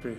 pray.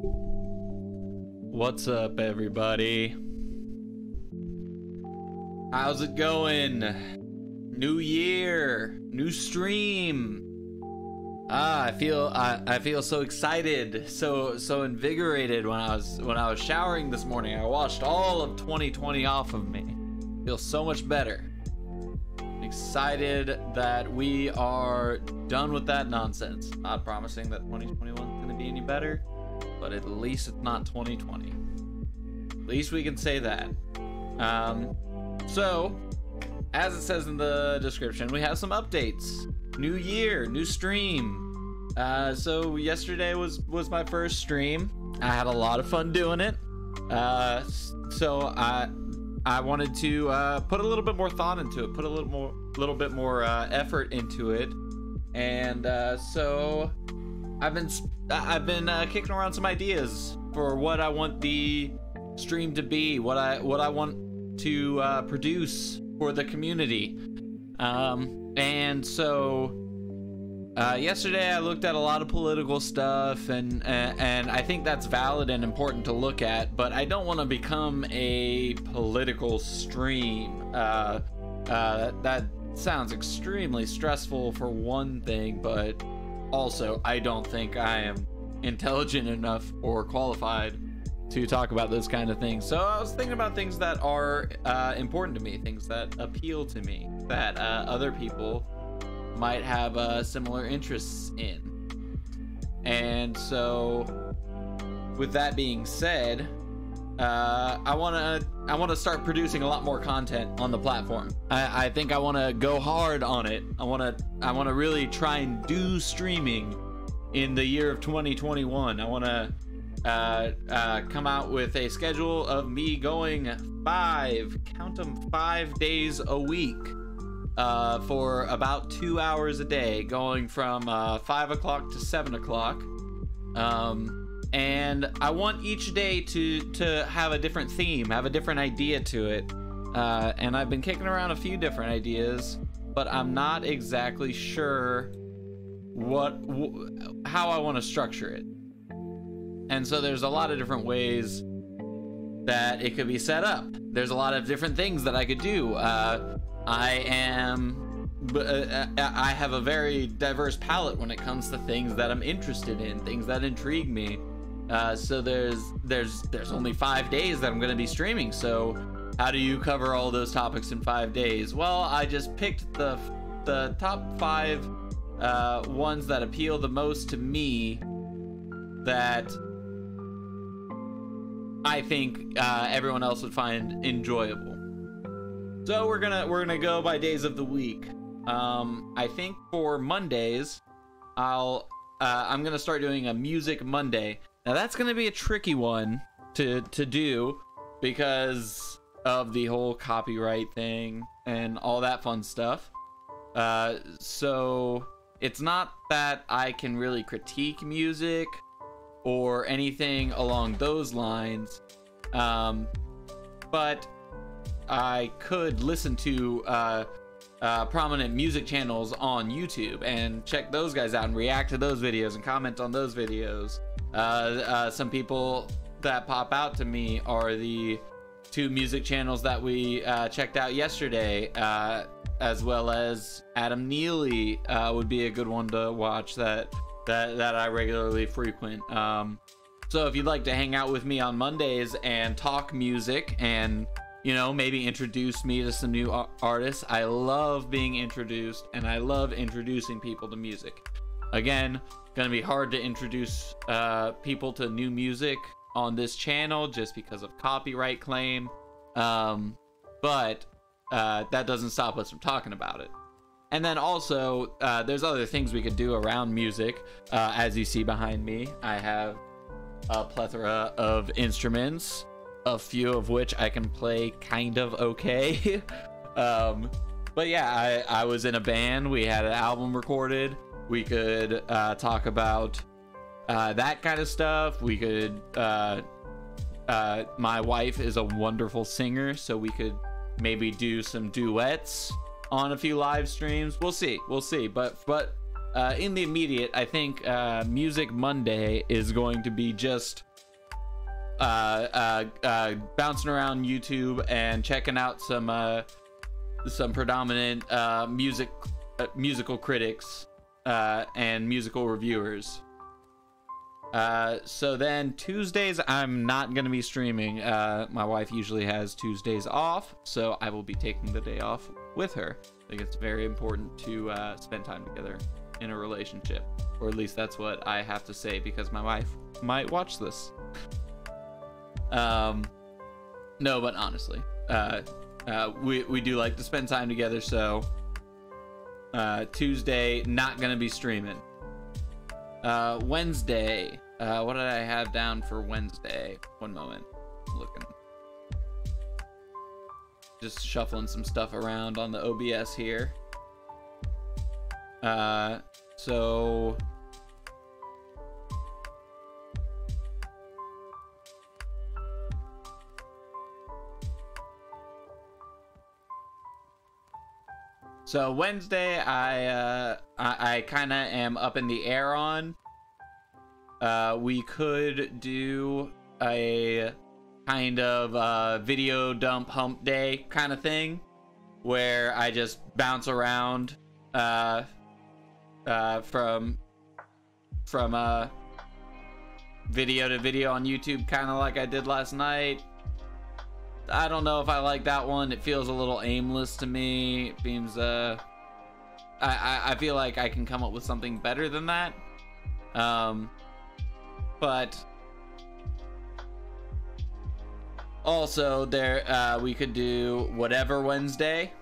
What's up, everybody? How's it going? New year, new stream. I feel so excited, so invigorated when I was showering this morning. I washed all of 2020 off of me. Feel so much better. Excited that we are done with that nonsense. Not promising that 2021 is going to be any better, but at least it's not 2020. At least we can say that. So, as it says in the description, we have some updates. New year, new stream. So yesterday was my first stream. I had a lot of fun doing it. So I wanted to put a little bit more thought into it, put a little bit more effort into it, and so I've been kicking around some ideas for what I want the stream to be, what I want to produce for the community. And so yesterday I looked at a lot of political stuff, and I think that's valid and important to look at, but I don't want to become a political stream. That sounds extremely stressful for one thing, but also I don't think I am intelligent enough or qualified to talk about those kind of things. So I was thinking about things that are important to me, things that appeal to me, that other people might have similar interests in. And so with that being said, I want to start producing a lot more content on the platform. I think I want to go hard on it. I want to really try and do streaming in the year of 2021. I want to come out with a schedule of me going 5 days a week, for about 2 hours a day, going from 5 o'clock to 7 o'clock. And I want each day to have a different theme, have a different idea to it. And I've been kicking around a few different ideas, but I'm not exactly sure how I want to structure it. And so there's a lot of different ways that it could be set up. There's a lot of different things that I could do. I have a very diverse palette when it comes to things that I'm interested in, things that intrigue me. So there's only 5 days that I'm going to be streaming. So how do you cover all those topics in 5 days? Well, I just picked the top 5 ones that appeal the most to me, that I think everyone else would find enjoyable. So we're gonna go by days of the week. I think for Mondays, I'm gonna start doing a Music Monday. Now that's gonna be a tricky one to do because of the whole copyright thing and all that fun stuff. So it's not that I can really critique music or anything along those lines, but I could listen to prominent music channels on YouTube and check those guys out and react to those videos and comment on those videos. Some people that pop out to me are the 2 music channels that we checked out yesterday, as well as Adam Neely would be a good one to watch that I regularly frequent. So if you'd like to hang out with me on Mondays and talk music and, you know, maybe introduce me to some new artists. I love being introduced, and I love introducing people to music. Again, gonna be hard to introduce people to new music on this channel just because of copyright claim, but that doesn't stop us from talking about it. And then also there's other things we could do around music. As you see behind me, I have a plethora of instruments, a few of which I can play kind of okay. But yeah, I was in a band. We had an album recorded. We could talk about that kind of stuff. We could my wife is a wonderful singer, so we could maybe do some duets on a few live streams. We'll see, but in the immediate, I think Music Monday is going to be just bouncing around YouTube and checking out some predominant musical critics and musical reviewers. So then Tuesdays I'm not gonna be streaming. My wife usually has Tuesdays off, so I will be taking the day off with her. I think it's very important to spend time together in a relationship, or at least that's what I have to say, because my wife might watch this. No, but honestly, we do like to spend time together, so Tuesday not gonna be streaming. Wednesday, what did I have down for Wednesday? One moment, I'm looking, just shuffling some stuff around on the OBS here. So Wednesday, I kind of am up in the air on. We could do a kind of video dump hump day kind of thing, where I just bounce around from video to video on YouTube, kind of like I did last night. I don't know if I like that one. It feels a little aimless to me. It seems I feel like I can come up with something better than that. But also there we could do whatever Wednesday,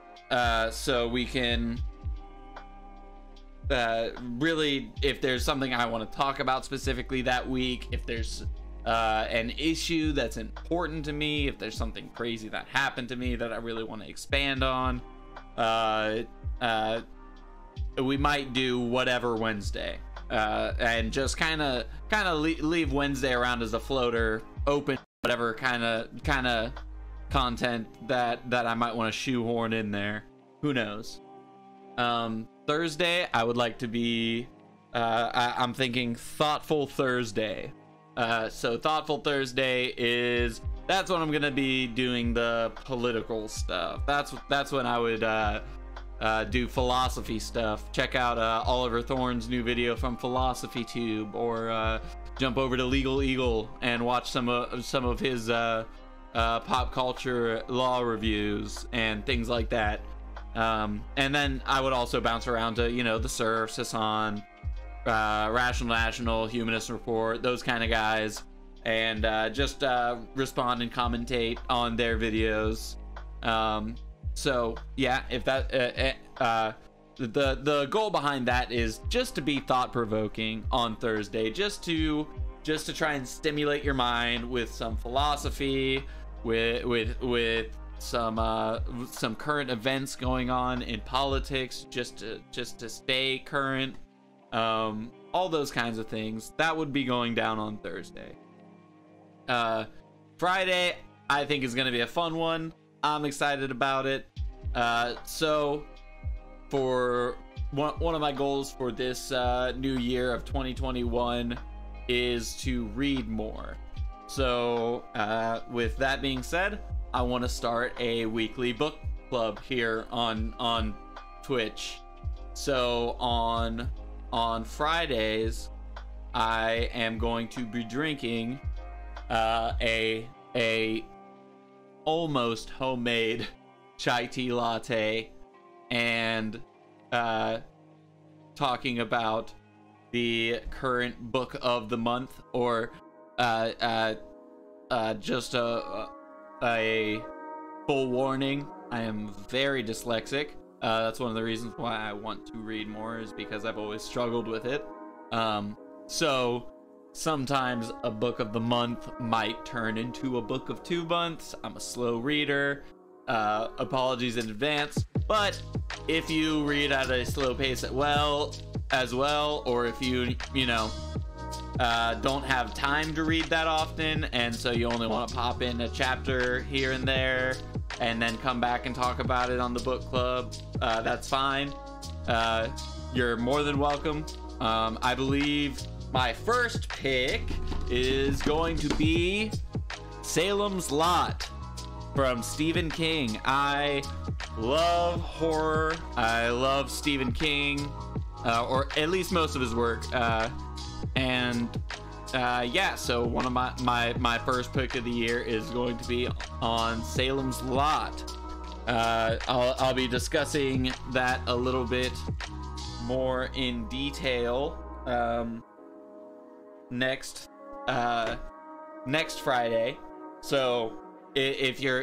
so we can really, if there's something I want to talk about specifically that week, if there's an issue that's important to me, if there's something crazy that happened to me that I really want to expand on, we might do whatever Wednesday, and just kind of leave Wednesday around as a floater, open whatever kind of content that I might want to shoehorn in there. Who knows? Thursday, I would like to be I'm thinking Thoughtful Thursday. So Thoughtful Thursday that's when I'm gonna be doing the political stuff. That's when I would do philosophy stuff. Check out Oliver Thorne's new video from Philosophy Tube, or jump over to Legal Eagle and watch some of his pop culture law reviews and things like that. And then I would also bounce around to, the Surf, Sasan, Rational National, Humanist Report, those kind of guys, and just respond and commentate on their videos. So yeah, if that the goal behind that is just to be thought-provoking on Thursday, just to try and stimulate your mind with some philosophy, with some current events going on in politics, just to stay current, all those kinds of things. That would be going down on Thursday. Friday, I think, is going to be a fun one. I'm excited about it. So for one of my goals for this new year of 2021 is to read more. So with that being said, I want to start a weekly book club here on Twitch. So on Fridays, I am going to be drinking a almost homemade chai tea latte, and talking about the current book of the month, or just a full warning, I am very dyslexic. That's one of the reasons why I want to read more, is because I've always struggled with it. So sometimes a book of the month might turn into a book of 2 months. I'm a slow reader. Apologies in advance. But if you read at a slow pace as well, or if you don't have time to read that often, and so you only want to pop in a chapter here and there and then come back and talk about it on the book club, that's fine. You're more than welcome. I believe my first pick is going to be Salem's Lot from Stephen King. I love horror. I love Stephen King, or at least most of his work. Yeah, so one of my first pick of the year is going to be on Salem's Lot. I'll be discussing that a little bit more in detail next Friday. So if you're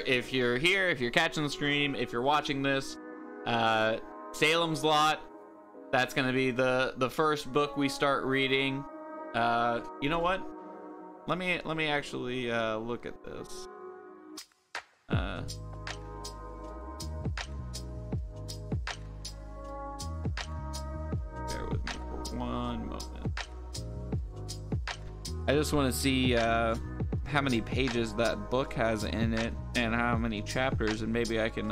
here, if you're catching the stream, if you're watching this, Salem's Lot, that's gonna be the first book we start reading. You know what? Let me actually look at this. Bear with me for one moment. I just want to see how many pages that book has in it and how many chapters, and maybe I can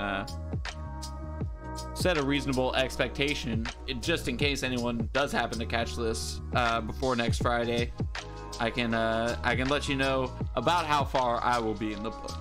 set a reasonable expectation just in case anyone does happen to catch this before next Friday. I can let you know about how far I will be in the book.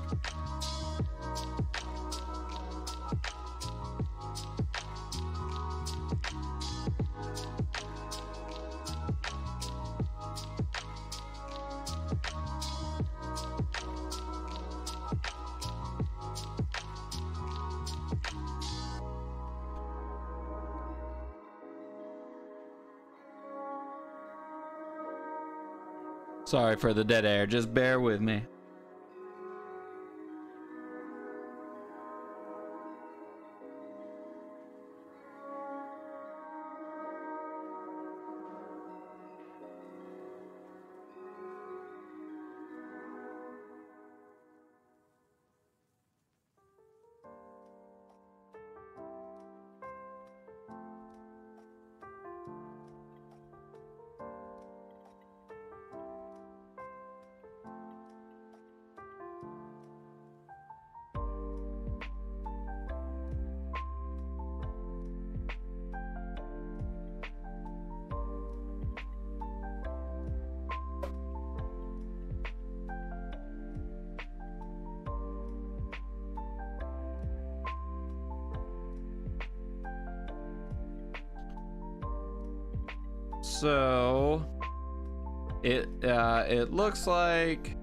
Sorry for the dead air, just bear with me. So it looks like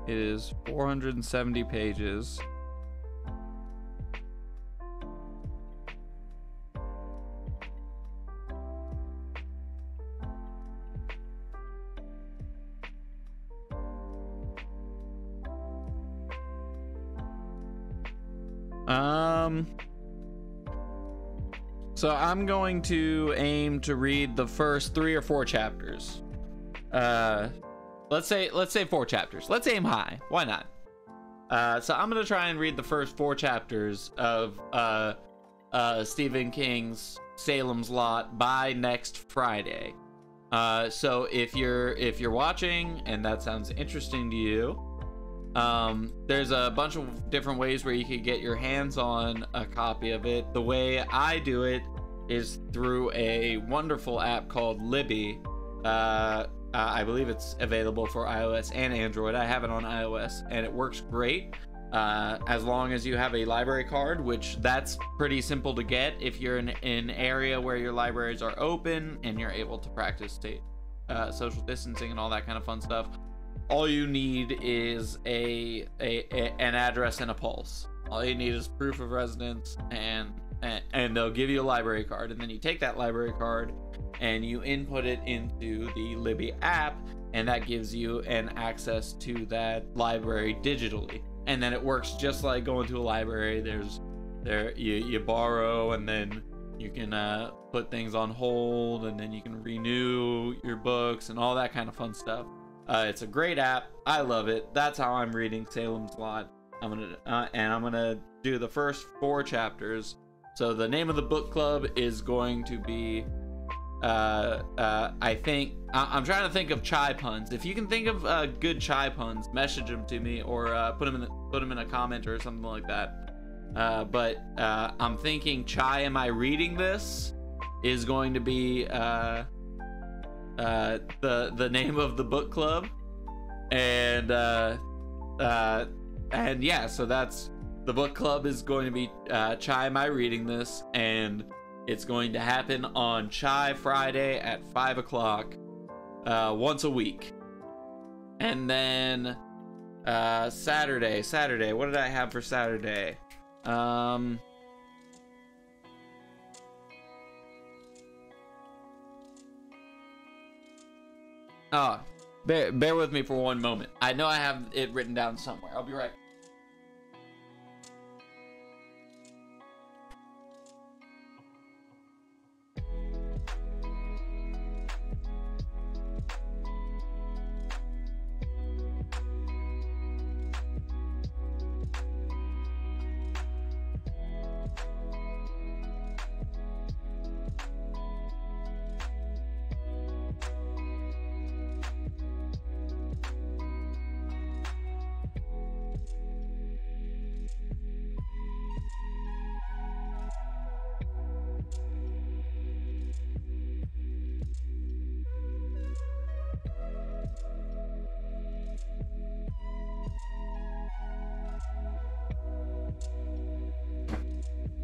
it is 470 pages. So I'm going to aim to read the first 3 or 4 chapters. Let's say 4 chapters. Let's aim high. Why not? So I'm gonna try and read the first 4 chapters of Stephen King's Salem's Lot by next Friday. So if you're watching and that sounds interesting to you, there's a bunch of different ways where you could get your hands on a copy of it. The way I do it is through a wonderful app called Libby. I believe it's available for iOS and Android. I have it on iOS and it works great, as long as you have a library card, which that's pretty simple to get if you're in an area where your libraries are open and you're able to practice social distancing and all that kind of fun stuff. All you need is an address and a pulse. All you need is proof of residence, and they'll give you a library card, and then you take that library card and you input it into the Libby app, and that gives you an access to that library digitally. And then it works just like going to a library. You borrow, and then you can put things on hold, and then you can renew your books and all that kind of fun stuff. It's a great app. I love it. That's how I'm reading Salem's Lot. I'm gonna do the first 4 chapters. So the name of the book club is going to be, I think, I'm trying to think of chai puns. If you can think of good chai puns, message them to me, or put them in a comment or something like that. But I'm thinking Chai Am I Reading This is going to be the name of the book club. And yeah, so that's the book club is going to be Chai and I reading this, and it's going to happen on Chai Friday at 5 o'clock once a week. And then Saturday, what did I have for Saturday? Bear with me for one moment. I know I have it written down somewhere. I'll be right back.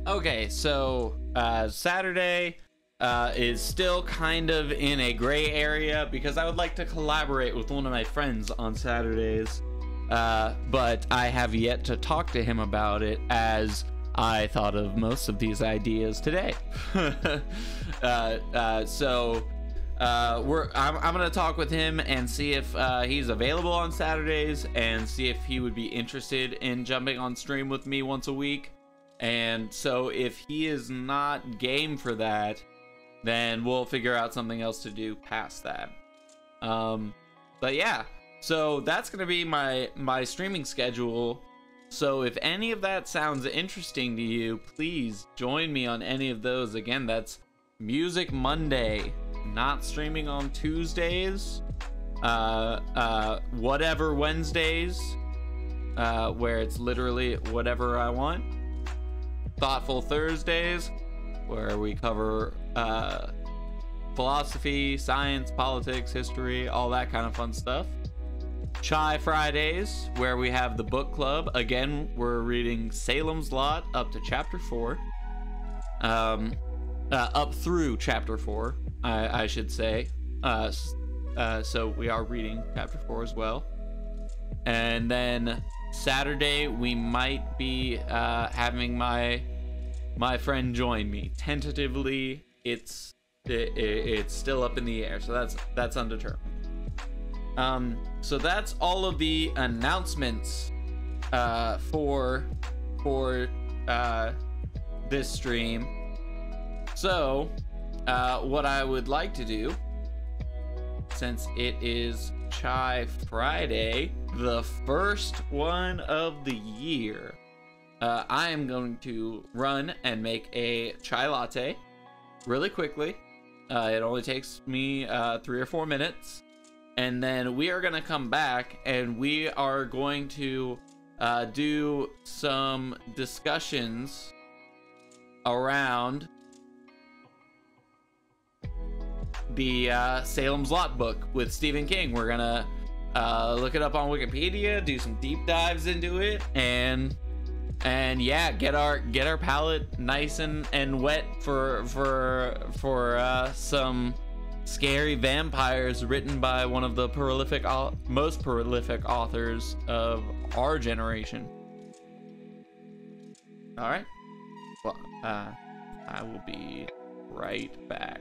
Okay, so Saturday is still kind of in a gray area because I would like to collaborate with one of my friends on Saturdays, but I have yet to talk to him about it, as I thought of most of these ideas today. So I'm gonna talk with him and see if he's available on Saturdays, and see if he would be interested in jumping on stream with me once a week. And so if he is not game for that, then we'll figure out something else to do past that. But yeah, so that's gonna be my streaming schedule. So if any of that sounds interesting to you, please join me on any of those. Again, that's Music Monday, not streaming on Tuesdays. Whatever Wednesdays, where it's literally whatever I want. Thoughtful Thursdays, where we cover philosophy, science, politics, history, all that kind of fun stuff. Chai Fridays, where we have the book club. Again, we're reading Salem's Lot up to chapter 4. Up through chapter 4, I should say. So we are reading chapter 4 as well. And then Saturday, we might be having my friend join me. Tentatively, it's still up in the air, so that's undetermined. So that's all of the announcements for this stream. So what I would like to do, since it is Chai Friday, the first one of the year, I am going to run and make a chai latte really quickly. It only takes me 3 or 4 minutes, and then we are going to come back and we are going to do some discussions around the Salem's Lot book with Stephen King. We're gonna look it up on Wikipedia, do some deep dives into it, and yeah, get our palate nice and wet for some scary vampires written by one of the most prolific authors of our generation. All right. Well, I will be right back.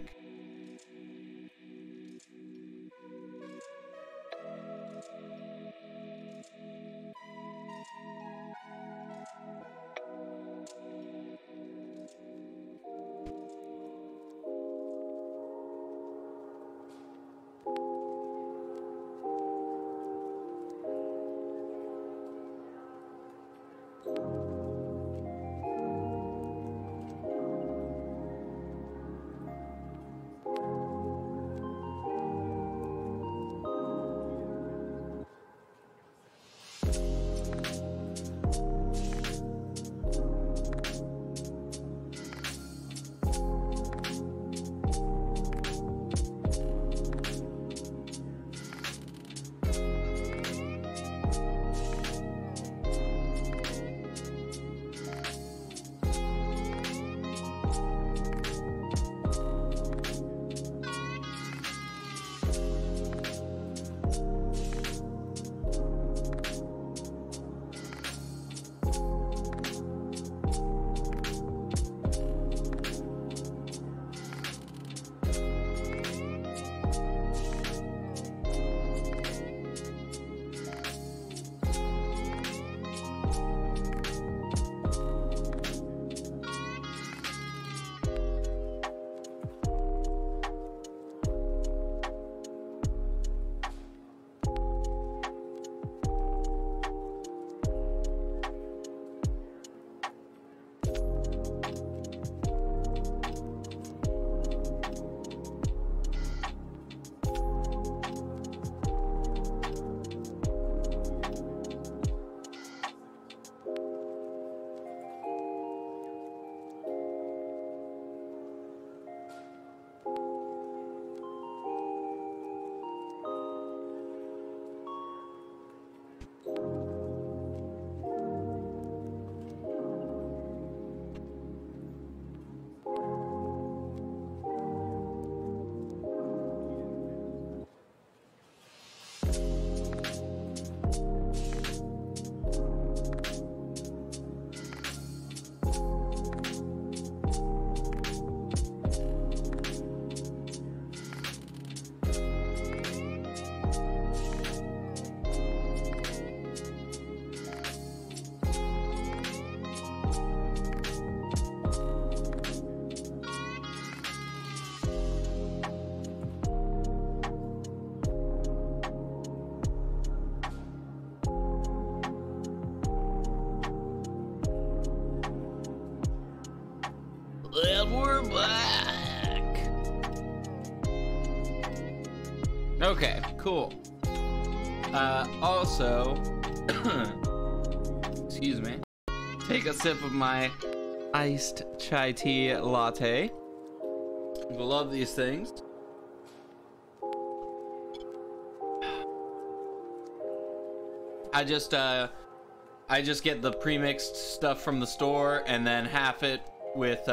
And we're back. Okay, cool. Also, excuse me. Take a sip of my iced chai tea latte. I love these things. I just get the pre-mixed stuff from the store and then half it with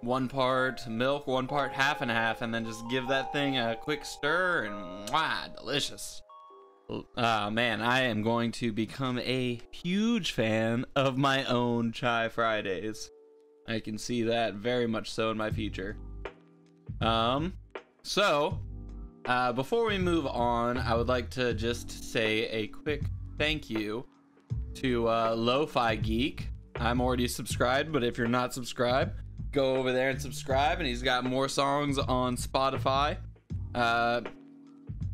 1 part milk, 1 part half and half, and then just give that thing a quick stir, and mwah, delicious. Man, I am going to become a huge fan of my own Chai Fridays. I can see that very much so in my future. So before we move on, I would like to just say a quick thank you to Lo-Fi Geek. I'm already subscribed, but if you're not subscribed, go over there and subscribe. And he's got more songs on Spotify.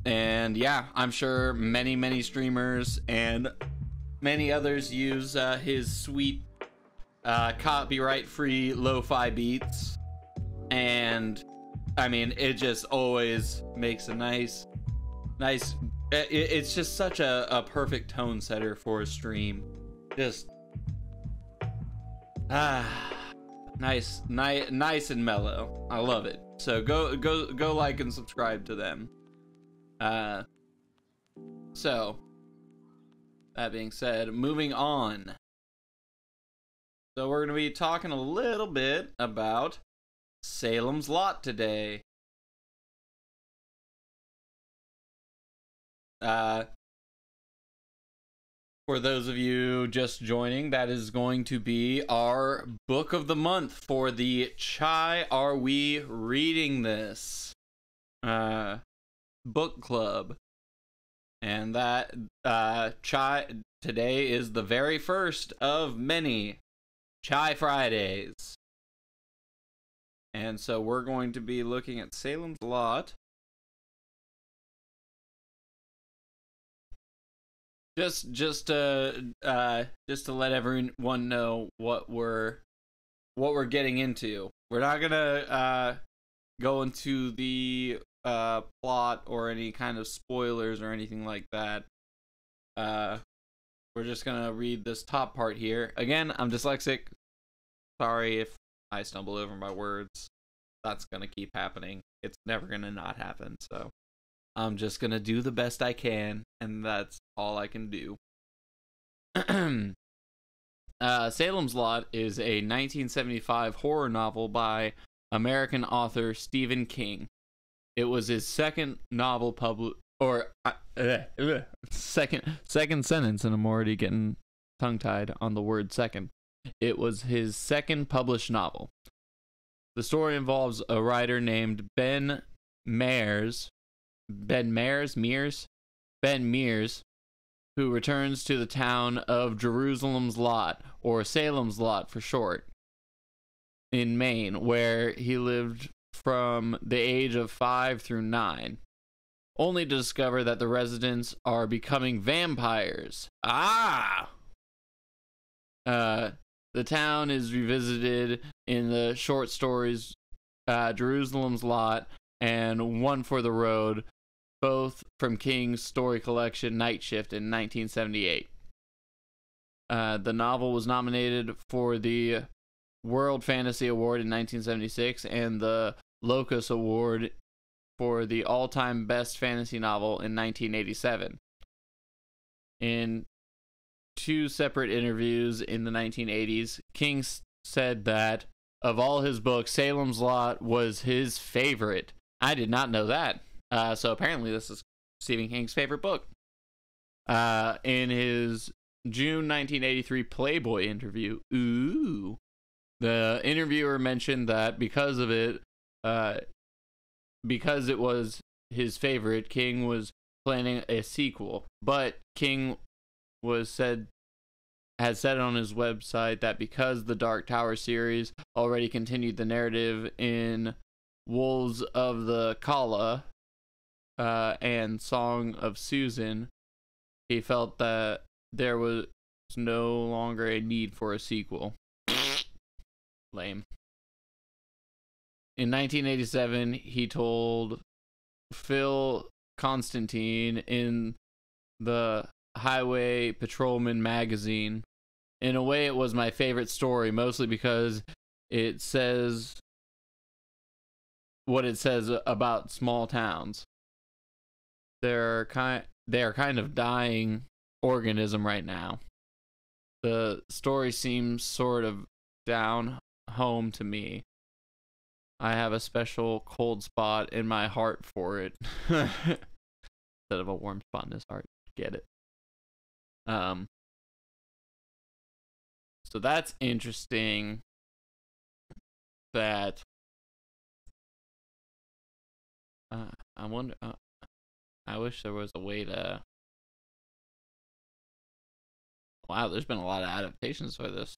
And yeah, I'm sure many streamers and many others use his sweet copyright-free lo-fi beats. And I mean, it just always makes a nice. It's just such a perfect tone setter for a stream. Just nice and mellow. I love it. So go like and subscribe to them. So that being said, moving on. So we're gonna be talking a little bit about Salem's Lot today. For those of you just joining, that is going to be our book of the month for the Chai Are We Reading This book club. And that Chai today is the very first of many Chai Fridays. And so we're going to be looking at Salem's Lot. Just to let everyone know what we're getting into. We're not gonna go into the plot or any kind of spoilers or anything like that. We're just gonna read this top part here. Again, I'm dyslexic. Sorry if I stumble over my words. That's gonna keep happening. It's never gonna not happen. So I'm just gonna do the best I can, and that's all I can do. Salem's Lot is a 1975 horror novel by American author Stephen King. It was his second novel second sentence, and I'm already getting tongue-tied on the word second. It was his second published novel. The story involves a writer named Ben Mears, who returns to the town of Jerusalem's Lot, or Salem's Lot for short, in Maine, where he lived from the age of 5 through 9, only to discover that the residents are becoming vampires. The town is revisited in the short stories Jerusalem's Lot and One for the Road, both from King's story collection Night Shift in 1978. The novel was nominated for the World Fantasy Award in 1976 and the Locus Award for the all-time best fantasy novel in 1987. In two separate interviews in the 1980s, King said that of all his books, Salem's Lot was his favorite. I did not know that. So apparently this is Stephen King's favorite book. In his June 1983 Playboy interview, the interviewer mentioned that because of it, because it was his favorite, King was planning a sequel. But King had said on his website that because the Dark Tower series already continued the narrative in Wolves of the Kala and Song of Susan, he felt that there was no longer a need for a sequel. Lame. In 1987, he told Phil Constantine in the Highway Patrolman magazine, "In a way, it was my favorite story, mostly because it says what it says about small towns. They're kind of dying organism right now. The story seems sort of down home to me. I have a special cold spot in my heart for it." Instead of a warm spot in his heart. Get it. So that's interesting that I wonder I wish there was a way to. Wow, there's been a lot of adaptations for this.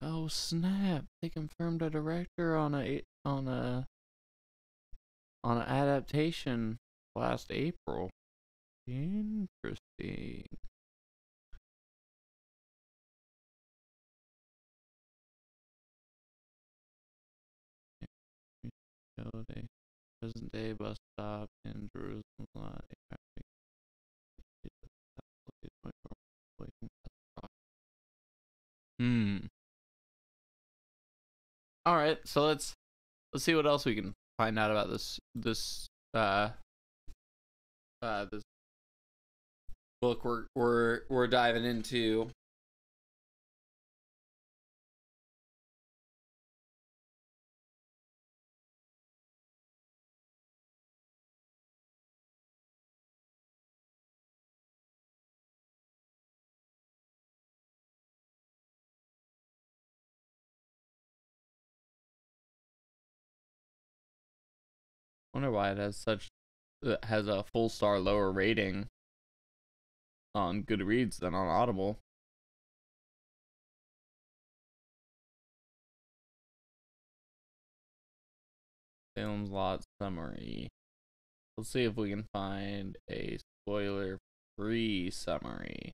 Oh snap! They confirmed a director on an adaptation last April. Interesting. Present day bus stop in Jerusalem. All right, so let's see what else we can find out about this this book we're diving into. Wonder why it has a full star lower rating on Goodreads than on Audible. Salem's Lot summary. Let's see if we can find a spoiler-free summary.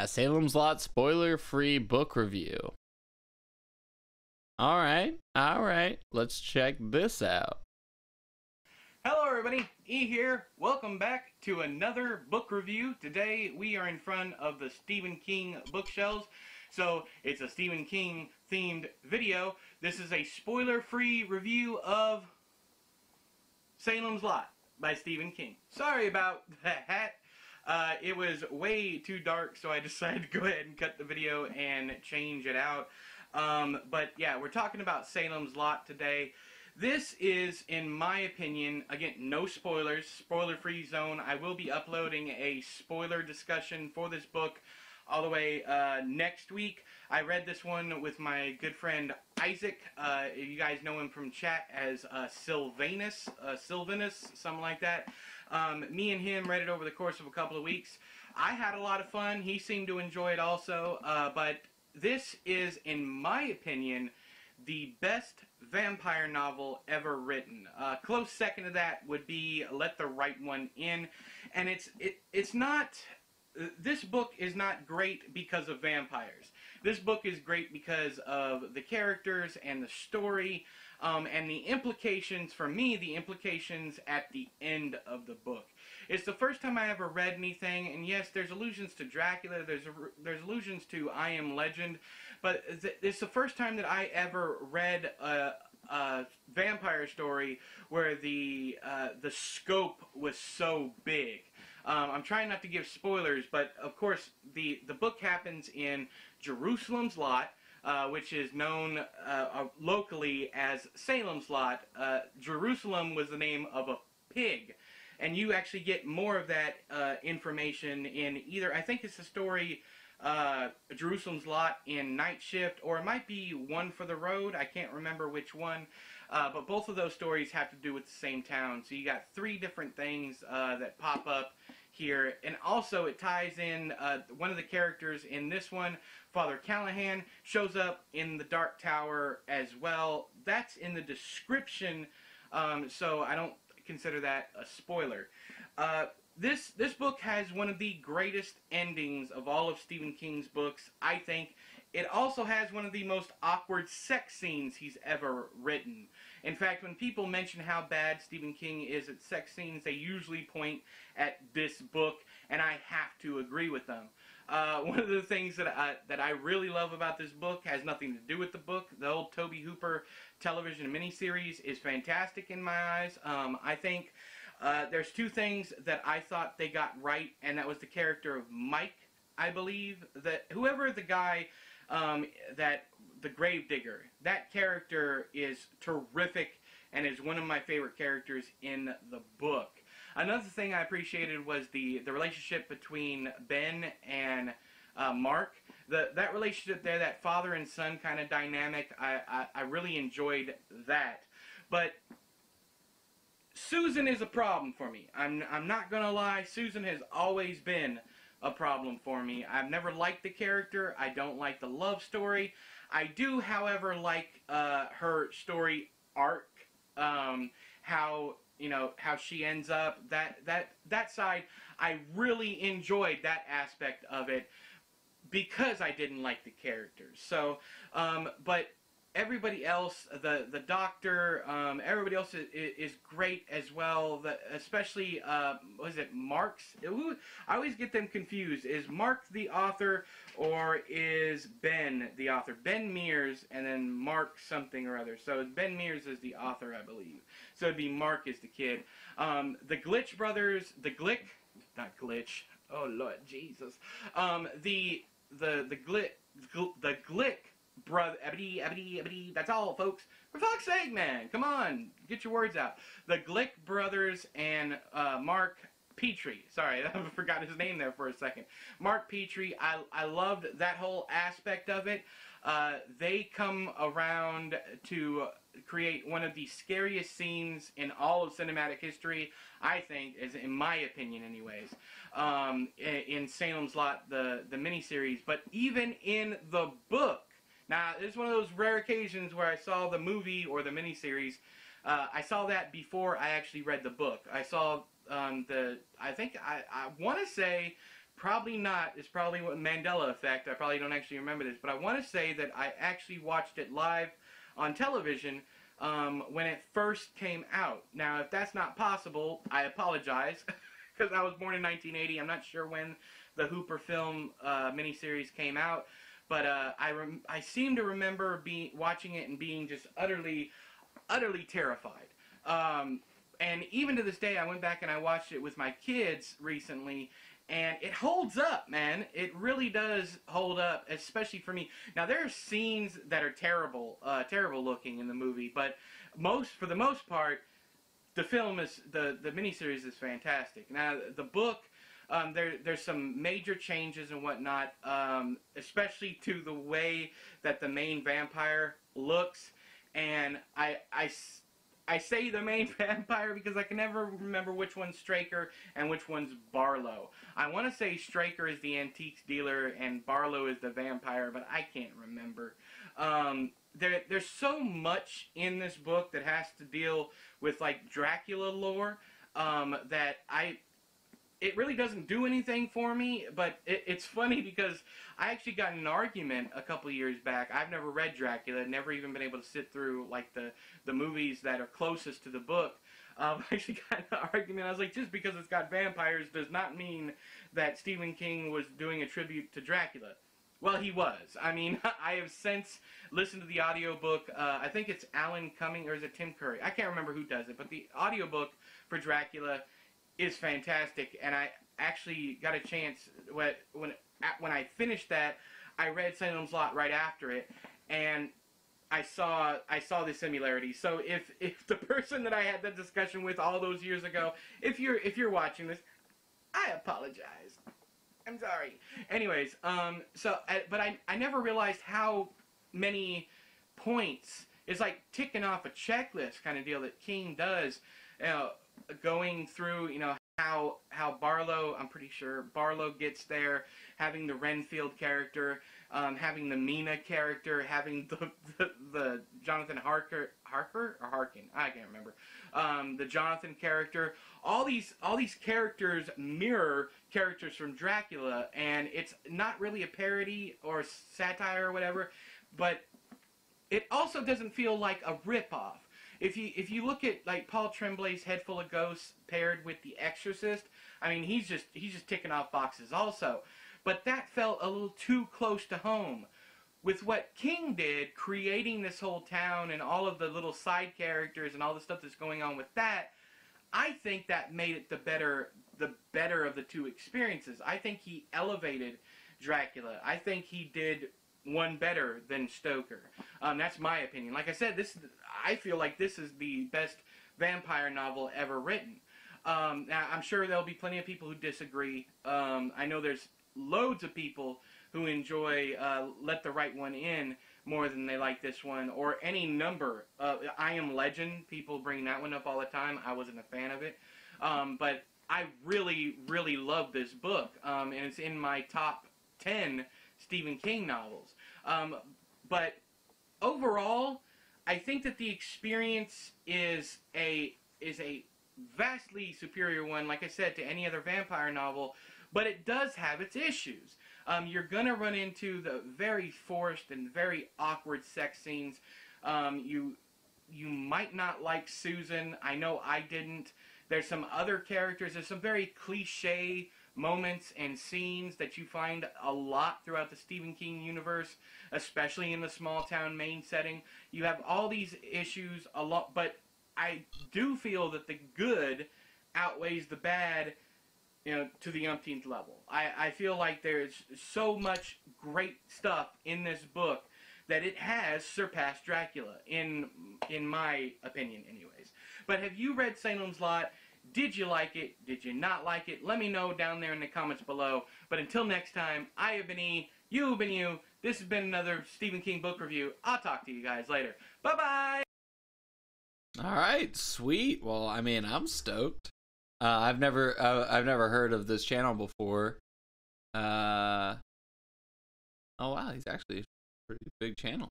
Salem's Lot spoiler-free book review. All right. Let's check this out. Hello everybody, E here. Welcome back to another book review. Today we are in front of the Stephen King bookshelves. So it's a Stephen King themed video. This is a spoiler-free review of Salem's Lot by Stephen King. Sorry about that. It was way too dark, so I decided to go ahead and cut the video and change it out. But yeah, we're talking about Salem's Lot today. This is, in my opinion, again, no spoilers, spoiler-free zone. I will be uploading a spoiler discussion for this book all the way next week. I read this one with my good friend Isaac. You guys know him from chat as Sylvanus, something like that. Me and him read it over the course of a couple of weeks. I had a lot of fun. He seemed to enjoy it also. But this is, in my opinion, the best vampire novel ever written. Close second to that would be Let the Right One In, and it's not. This book is not great because of vampires. This book is great because of the characters and the story, and the implications, for me, the implications at the end of the book. It's the first time I ever read anything, and yes, there's allusions to Dracula, there's allusions to I Am Legend, but it's the first time that I ever read a vampire story where the scope was so big. I'm trying not to give spoilers, but of course the book happens in Jerusalem's Lot, which is known locally as Salem's Lot. Jerusalem was the name of a pig, and you actually get more of that information in either, I think it's the story Jerusalem's Lot in Night Shift, or it might be One for the Road. I can't remember which one, but both of those stories have to do with the same town. So you got 3 different things that pop up here, and also it ties in one of the characters in this one, Father Callahan, shows up in the Dark Tower as well. That's in the description, so I don't consider that a spoiler. This book has one of the greatest endings of all of Stephen King's books, I think. It also has one of the most awkward sex scenes he's ever written. In fact, when people mention how bad Stephen King is at sex scenes, they usually point at this book, and I have to agree with them. One of the things that I really love about this book has nothing to do with the book. The old Tobe Hooper television miniseries is fantastic in my eyes. I think there's 2 things that I thought they got right, and that was the character of Mike, I believe. That whoever the guy, that the gravedigger, that character is terrific and is one of my favorite characters in the book. Another thing I appreciated was the relationship between Ben and Mark. That relationship there, that father and son kind of dynamic, I really enjoyed that. But Susan is a problem for me. I'm not gonna lie. Susan has always been a problem for me. I've never liked the character. I don't like the love story. I do, however, like her story arc. How she ends up. That side, I really enjoyed that aspect of it because I didn't like the characters. So, but everybody else, the doctor, everybody else is great as well. Especially, was it Mark's? I always get them confused. Is Mark the author or is Ben the author? Ben Mears and then Mark something or other. So Ben Mears is the author, I believe. So it'd be Mark is the kid. The Glitch brothers, the Glick, not Glitch. Oh Lord Jesus. The Glick brother, that's all, folks. For fuck's sake, man, come on, get your words out. The Glick brothers and Mark Petrie. Sorry, I forgot his name there for a second. Mark Petrie. I loved that whole aspect of it. They come around to create one of the scariest scenes in all of cinematic history, I think, is in my opinion anyways, in Salem's Lot, the miniseries. But even in the book, now this is one of those rare occasions where I saw the movie or the miniseries. I saw that before I actually read the book. I saw I think I want to say, probably not, it's probably what Mandela effect, I probably don't actually remember this, but I want to say that I actually watched it live on television when it first came out. Now, if that's not possible, I apologize, because I was born in 1980, I'm not sure when the Hooper film miniseries came out, but I seem to remember watching it and being just utterly terrified. And even to this day, I went back and I watched it with my kids recently, and it holds up, man. It really does hold up, especially for me. Now, there are scenes that are terrible looking in the movie, but for the most part, the film is, the miniseries is fantastic. Now, the book, there's some major changes and whatnot, especially to the way that the main vampire looks, and I say the main vampire because I can never remember which one's Straker and which one's Barlow. I want to say Straker is the antiques dealer and Barlow is the vampire, but I can't remember. there's so much in this book that has to deal with like Dracula lore that it really doesn't do anything for me. But it's funny because I actually got in an argument a couple years back. I've never read Dracula, never even been able to sit through like the movies that are closest to the book. I actually got in an argument. I was like, just because it's got vampires does not mean that Stephen King was doing a tribute to Dracula. Well, he was. I mean, I have since listened to the audiobook. I think it's Alan Cumming, or is it Tim Curry? I can't remember who does it, but the audiobook for Dracula is fantastic. And I actually got a chance, when I finished that, I read Salem's Lot right after it, and I saw the similarities. So if the person that I had that discussion with all those years ago, if you're watching this, I apologize. I'm sorry. Anyways, but I never realized how many points. It's like ticking off a checklist kind of deal that King does, going through, how Barlow, I'm pretty sure Barlow gets there, having the Renfield character, having the Mina character, having the Jonathan Harker or Harkin, I can't remember, the Jonathan character. All these characters mirror characters from Dracula, and it's not really a parody or satire or whatever, but it also doesn't feel like a ripoff. If you look at like Paul Tremblay's Head Full of Ghosts paired with The Exorcist, I mean he's just ticking off boxes also. But that felt a little too close to home. With what King did, creating this whole town and all of the little side characters and all the stuff that's going on with that, I think that made it the better of the two experiences. I think he elevated Dracula. I think he did one better than Stoker. That's my opinion. Like I said, I feel like this is the best vampire novel ever written. Now, I'm sure there'll be plenty of people who disagree. I know there's loads of people who enjoy Let the Right One In more than they like this one, or any number. I Am Legend, people bring that one up all the time. I wasn't a fan of it. But I really, really love this book, and it's in my top 10 Stephen King novels. But overall, I think that the experience is a vastly superior one, like I said, to any other vampire novel, but it does have its issues. You're going to run into the very forced and very awkward sex scenes. You might not like Susan. I know I didn't. There's some other characters. There's some very cliche moments and scenes that you find a lot throughout the Stephen King universe, especially in the small town Maine setting. You have all these issues a lot, but I do feel that the good outweighs the bad, to the umpteenth level. I feel like there's so much great stuff in this book that it has surpassed Dracula, in my opinion anyways. But have you read Salem's Lot? Did you like it? Did you not like it? Let me know down there in the comments below. But until next time, I have been E, you have been you. This has been another Stephen King book review. I'll talk to you guys later. Bye-bye! Alright, sweet. Well, I mean, I'm stoked. I've never heard of this channel before. Oh wow, he's actually a pretty big channel.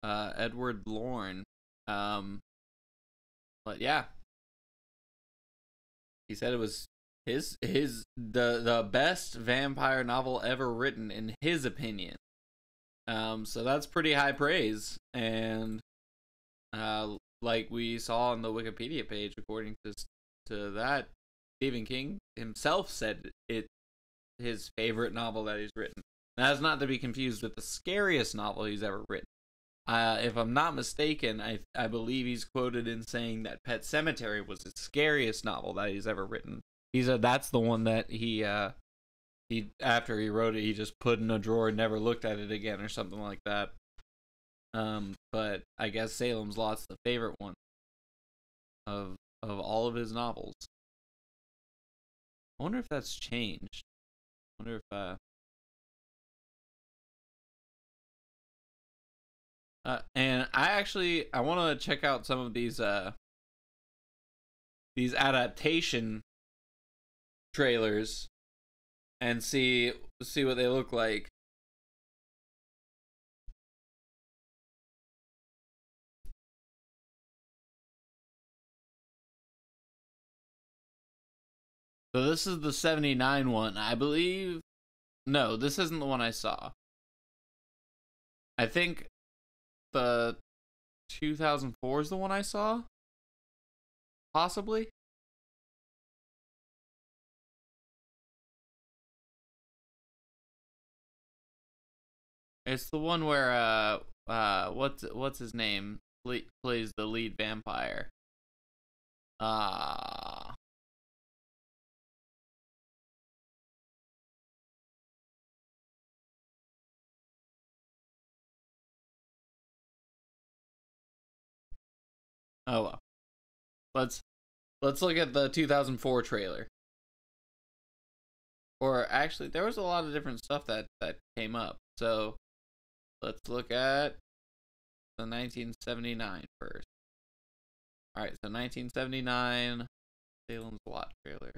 Edward Lorne. But yeah. He said it was the best vampire novel ever written in his opinion. So that's pretty high praise, and like we saw on the Wikipedia page, according to that, Stephen King himself said it his favorite novel that he's written. That's not to be confused with the scariest novel he's ever written. If I'm not mistaken, I believe he's quoted in saying that Pet Sematary was the scariest novel that he's ever written. He said that's the one that he after he wrote it, he just put in a drawer and never looked at it again, or something like that. But I guess Salem's Lot's the favorite one of all of his novels. I wonder if that's changed. I wonder if and I want to check out some of these adaptation trailers and see what they look like. So this is the 79 one, I believe. No, this isn't the one I saw. I think the 2004 is the one I saw. Possibly. It's the one where what's his name plays the lead vampire. Oh well. Let's look at the 2004 trailer. Or actually, there was a lot of different stuff that came up. So let's look at the 1979 first. All right, so 1979 Salem's Lot trailer.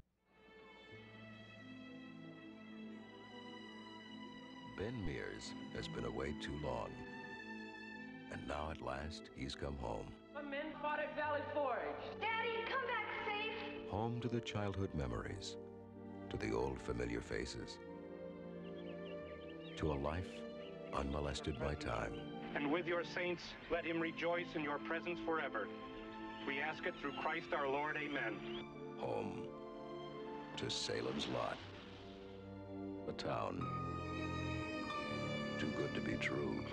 Ben Mears has been away too long. And now at last, he's come home. The men fought at Valley Forge. Daddy, come back safe. Home to the childhood memories, to the old familiar faces, to a life unmolested by time. And with your saints, let him rejoice in your presence forever. We ask it through Christ our Lord, amen. Home to Salem's Lot, a town too good to be true.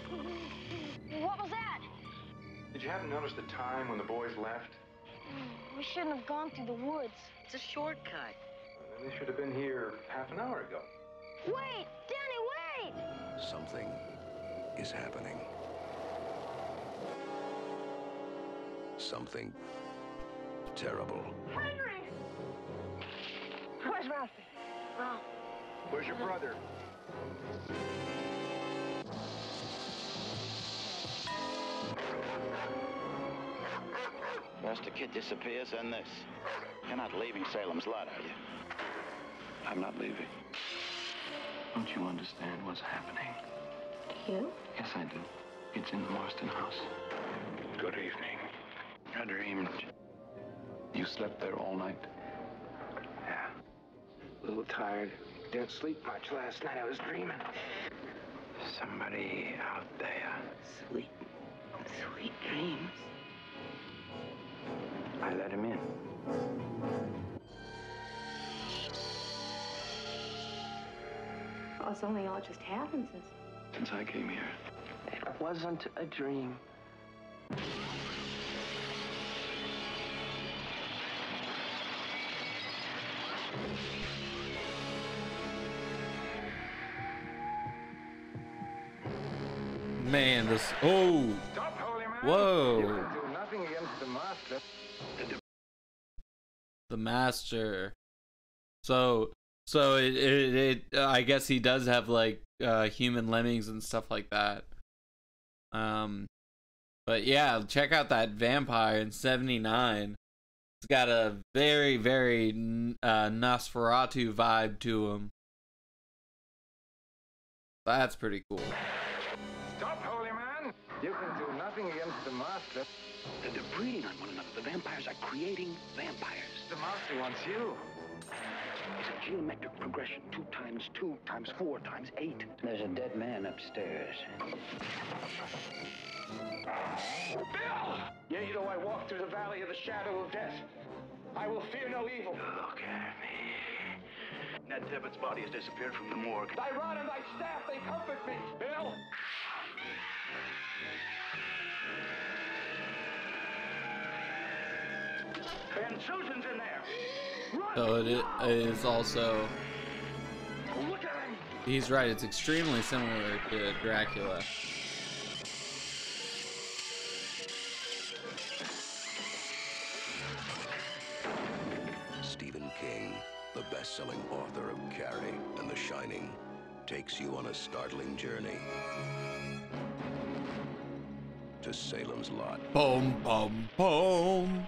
What was that? Did you happen to notice the time when the boys left? We shouldn't have gone through the woods. It's a shortcut. Well, they should have been here half an hour ago. Wait! Danny, wait! Something is happening. Something terrible. Henry! Where's Ralphie? Ralph. Where's your brother? First a kid disappears, then this. You're not leaving Salem's Lot, are you? I'm not leaving. Don't you understand what's happening? You? Yes, I do. It's in the Marston house. Good evening. I dreamed. You slept there all night? Yeah. A little tired. Didn't sleep much last night. I was dreaming. Somebody out there. Sweet dreams. I let him in. Oh, it's only all just happened Since I came here. It wasn't a dream. Man, this. Oh! Stop, holy man! Whoa! You can do nothing against the master. The master. So I guess he does have like human lemmings and stuff like that. But yeah, check out that vampire in 79. It's got a very, very Nosferatu vibe to him. That's pretty cool. Stop, holy man! You can do nothing against the master. They're breeding on one another. The vampires are creating vampires. The master wants you. It's a geometric progression. 2 times 2 times 4 times 8. There's a dead man upstairs. Bill! Yea, though I walk through the valley of the shadow of death, I will fear no evil. Look at me. Ned Tibbetts' body has disappeared from the morgue. Thy rod and thy staff, they comfort me. Bill! And Susan's in there. Run! So it is also. Look at him! He's right. It's extremely similar to Dracula. Stephen King, the best-selling author of Carrie and The Shining, takes you on a startling journey to Salem's Lot. Boom, boom, boom.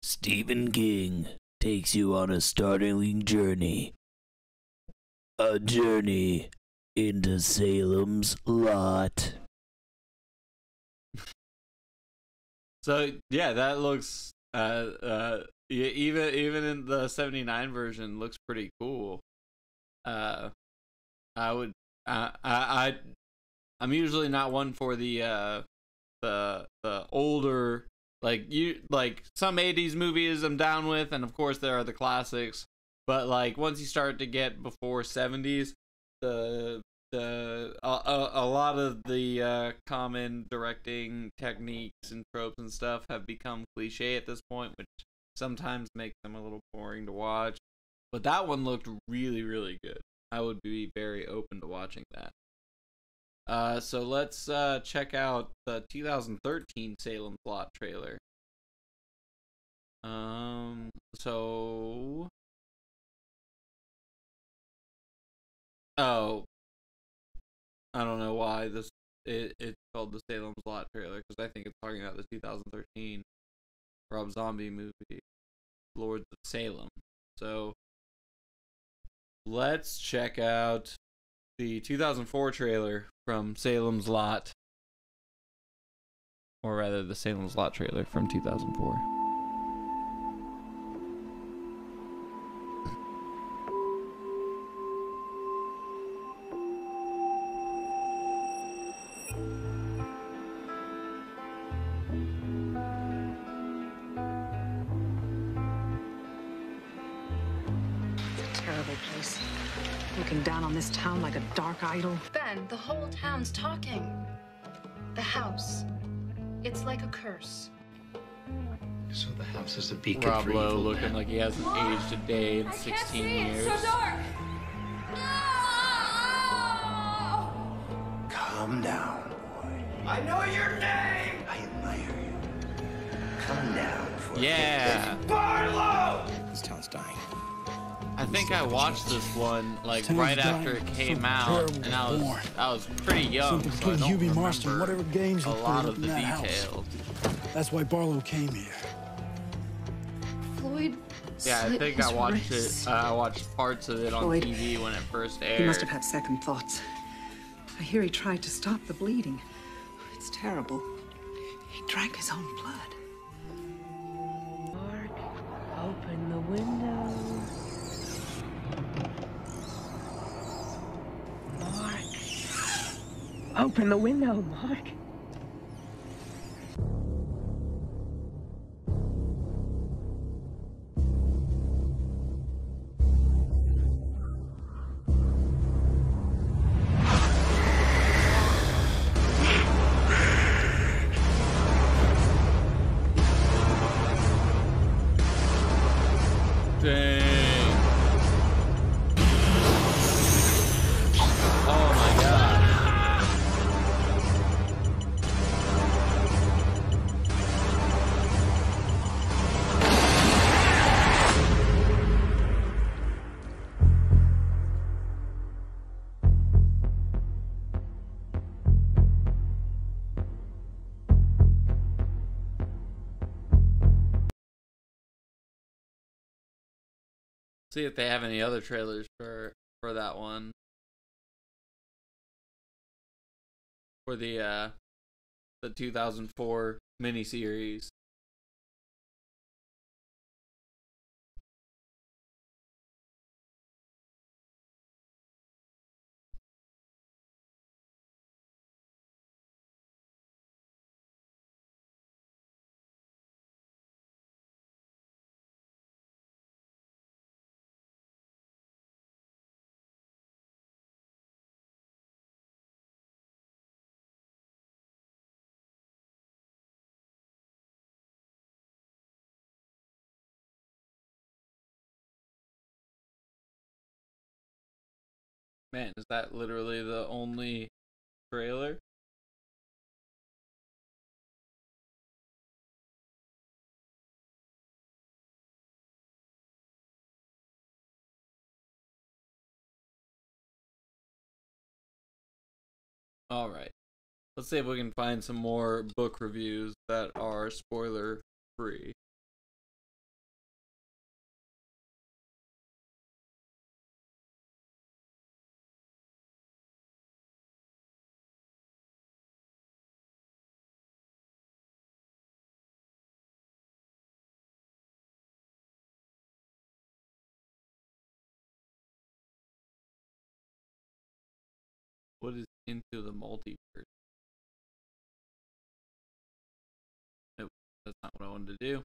Stephen King takes you on a startling journey. A journey into Salem's Lot. So yeah, that looks even in the 79 version looks pretty cool. I would I'm usually not one for the older, like some 80s movies I'm down with, and of course there are the classics, but like once you start to get before 70s, a lot of the common directing techniques and tropes and stuff have become cliche at this point, which sometimes makes them a little boring to watch. But that one looked really, really good. I would be very open to watching that. So let's check out the 2013 Salem Lot trailer. So I don't know why it's called the Salem's Lot trailer, because I think it's talking about the 2013 Rob Zombie movie, Lords of Salem. So let's check out the 2004 trailer from Salem's Lot, or rather the Salem's Lot trailer from 2004. Place. Looking down on this town like a dark idol. Ben, the whole town's talking. The house. It's like a curse. So the house is a beacon Rob for Lowe evil looking men. like he hasn't aged a day in 16 years. It's so dark. Calm down, boy. I know your name! I admire you. Calm down for Yeah. Barlow! This town's dying. I think I watched this one like right after it came out, and I was pretty young, so I don't remember a lot of the details. That's why Barlow came here. Floyd. Yeah, I think I watched it. I watched parts of it on Floyd. TV when it first aired. He must have had second thoughts. I hear he tried to stop the bleeding. It's terrible. He drank his own blood. Mark, open the window. Mark. Open the window, Mark. See if they have any other trailers for that one. For the 2004 miniseries. Man, is that literally the only trailer? All right. Let's see if we can find some more book reviews that are spoiler free. What is into the multiverse? Nope, that's not what I wanted to do.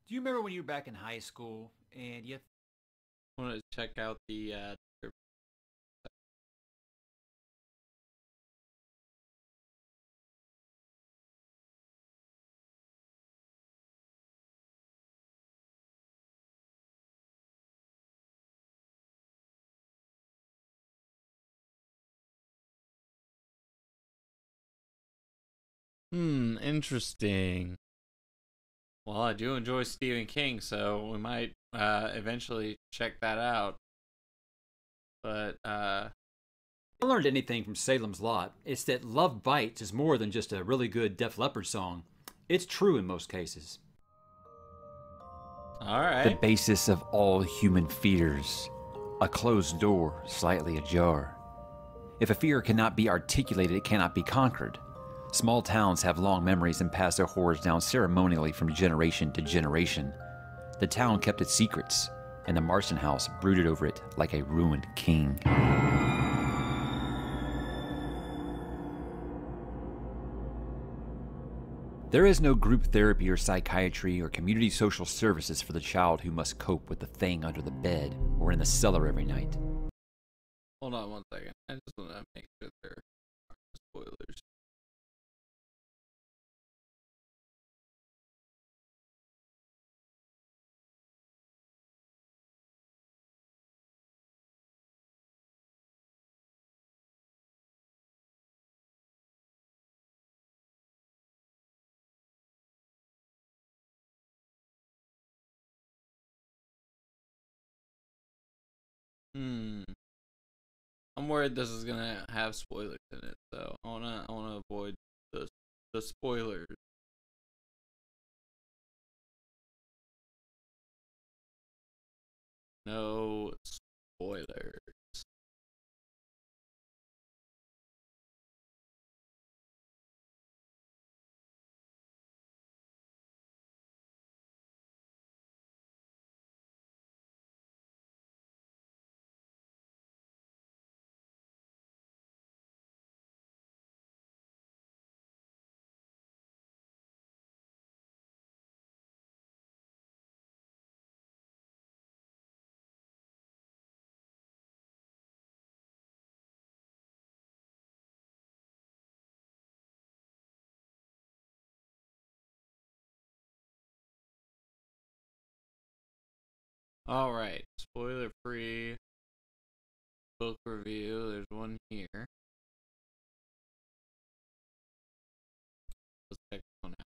Do you remember when you were back in high school and you want to check out the interesting. Well, I do enjoy Stephen King, so we might eventually check that out. But if I learned anything from Salem's Lot, it's that Love Bites is more than just a really good Def Leppard song. It's true in most cases. All right. The basis of all human fears. A closed door, slightly ajar. If a fear cannot be articulated, it cannot be conquered. Small towns have long memories and pass their horrors down ceremonially from generation to generation. The town kept its secrets, and the Marston house brooded over it like a ruined king. There is no group therapy or psychiatry or community social services for the child who must cope with the thing under the bed or in the cellar every night. Hold on one second. I just want to make sure there are no spoilers. I'm worried this is gonna have spoilers in it, so I wanna avoid the spoilers. No spoilers. All right, spoiler-free book review. There's one here. Let's check this one out.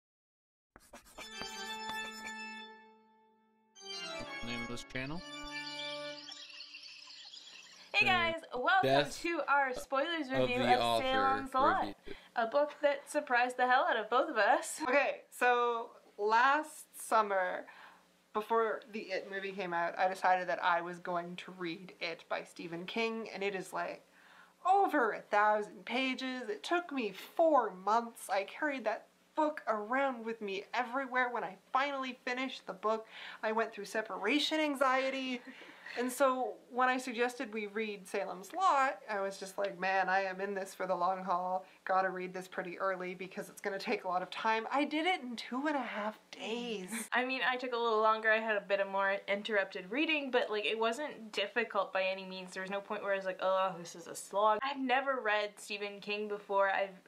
What's the name of this channel? Hey guys, welcome to our spoilers review of Salem's Lot, a book that surprised the hell out of both of us. Okay, so last summer, before the It movie came out, I decided that I was going to read It by Stephen King, and it is like over 1,000 pages. It took me 4 months. I carried that book around with me everywhere. When I finally finished the book, I went through separation anxiety. And so when I suggested we read Salem's Lot, I was just like, man, I am in this for the long haul. Gotta read this pretty early because it's gonna take a lot of time. I did it in 2.5 days. I mean, I took a little longer. I had a bit of more interrupted reading, but like it wasn't difficult by any means. There was no point where I was like, oh, this is a slog. I've never read Stephen King before. I've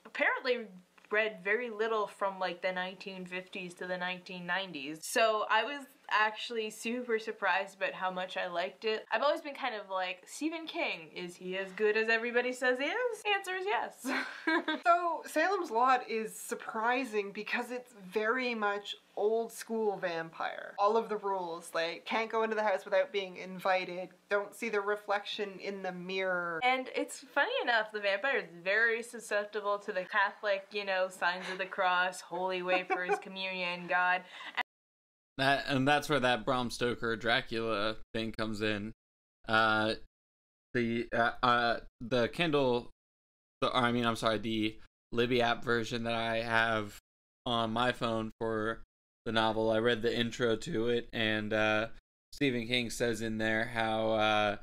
apparently read very little from like the 1950s to the 1990s. So I was actually super surprised about how much I liked it. I've always been kind of like, Stephen King, is he as good as everybody says he is? The answer is yes. So Salem's Lot is surprising because it's very much old school vampire. All of the rules, like can't go into the house without being invited, don't see the reflection in the mirror. And it's funny enough, the vampire is very susceptible to the Catholic, you know, signs of the cross, holy wafers, communion, God. And that's where that Bram Stoker Dracula thing comes in. The Kindle, the Libby app version that I have on my phone for the novel, I read the intro to it, and Stephen King says in there how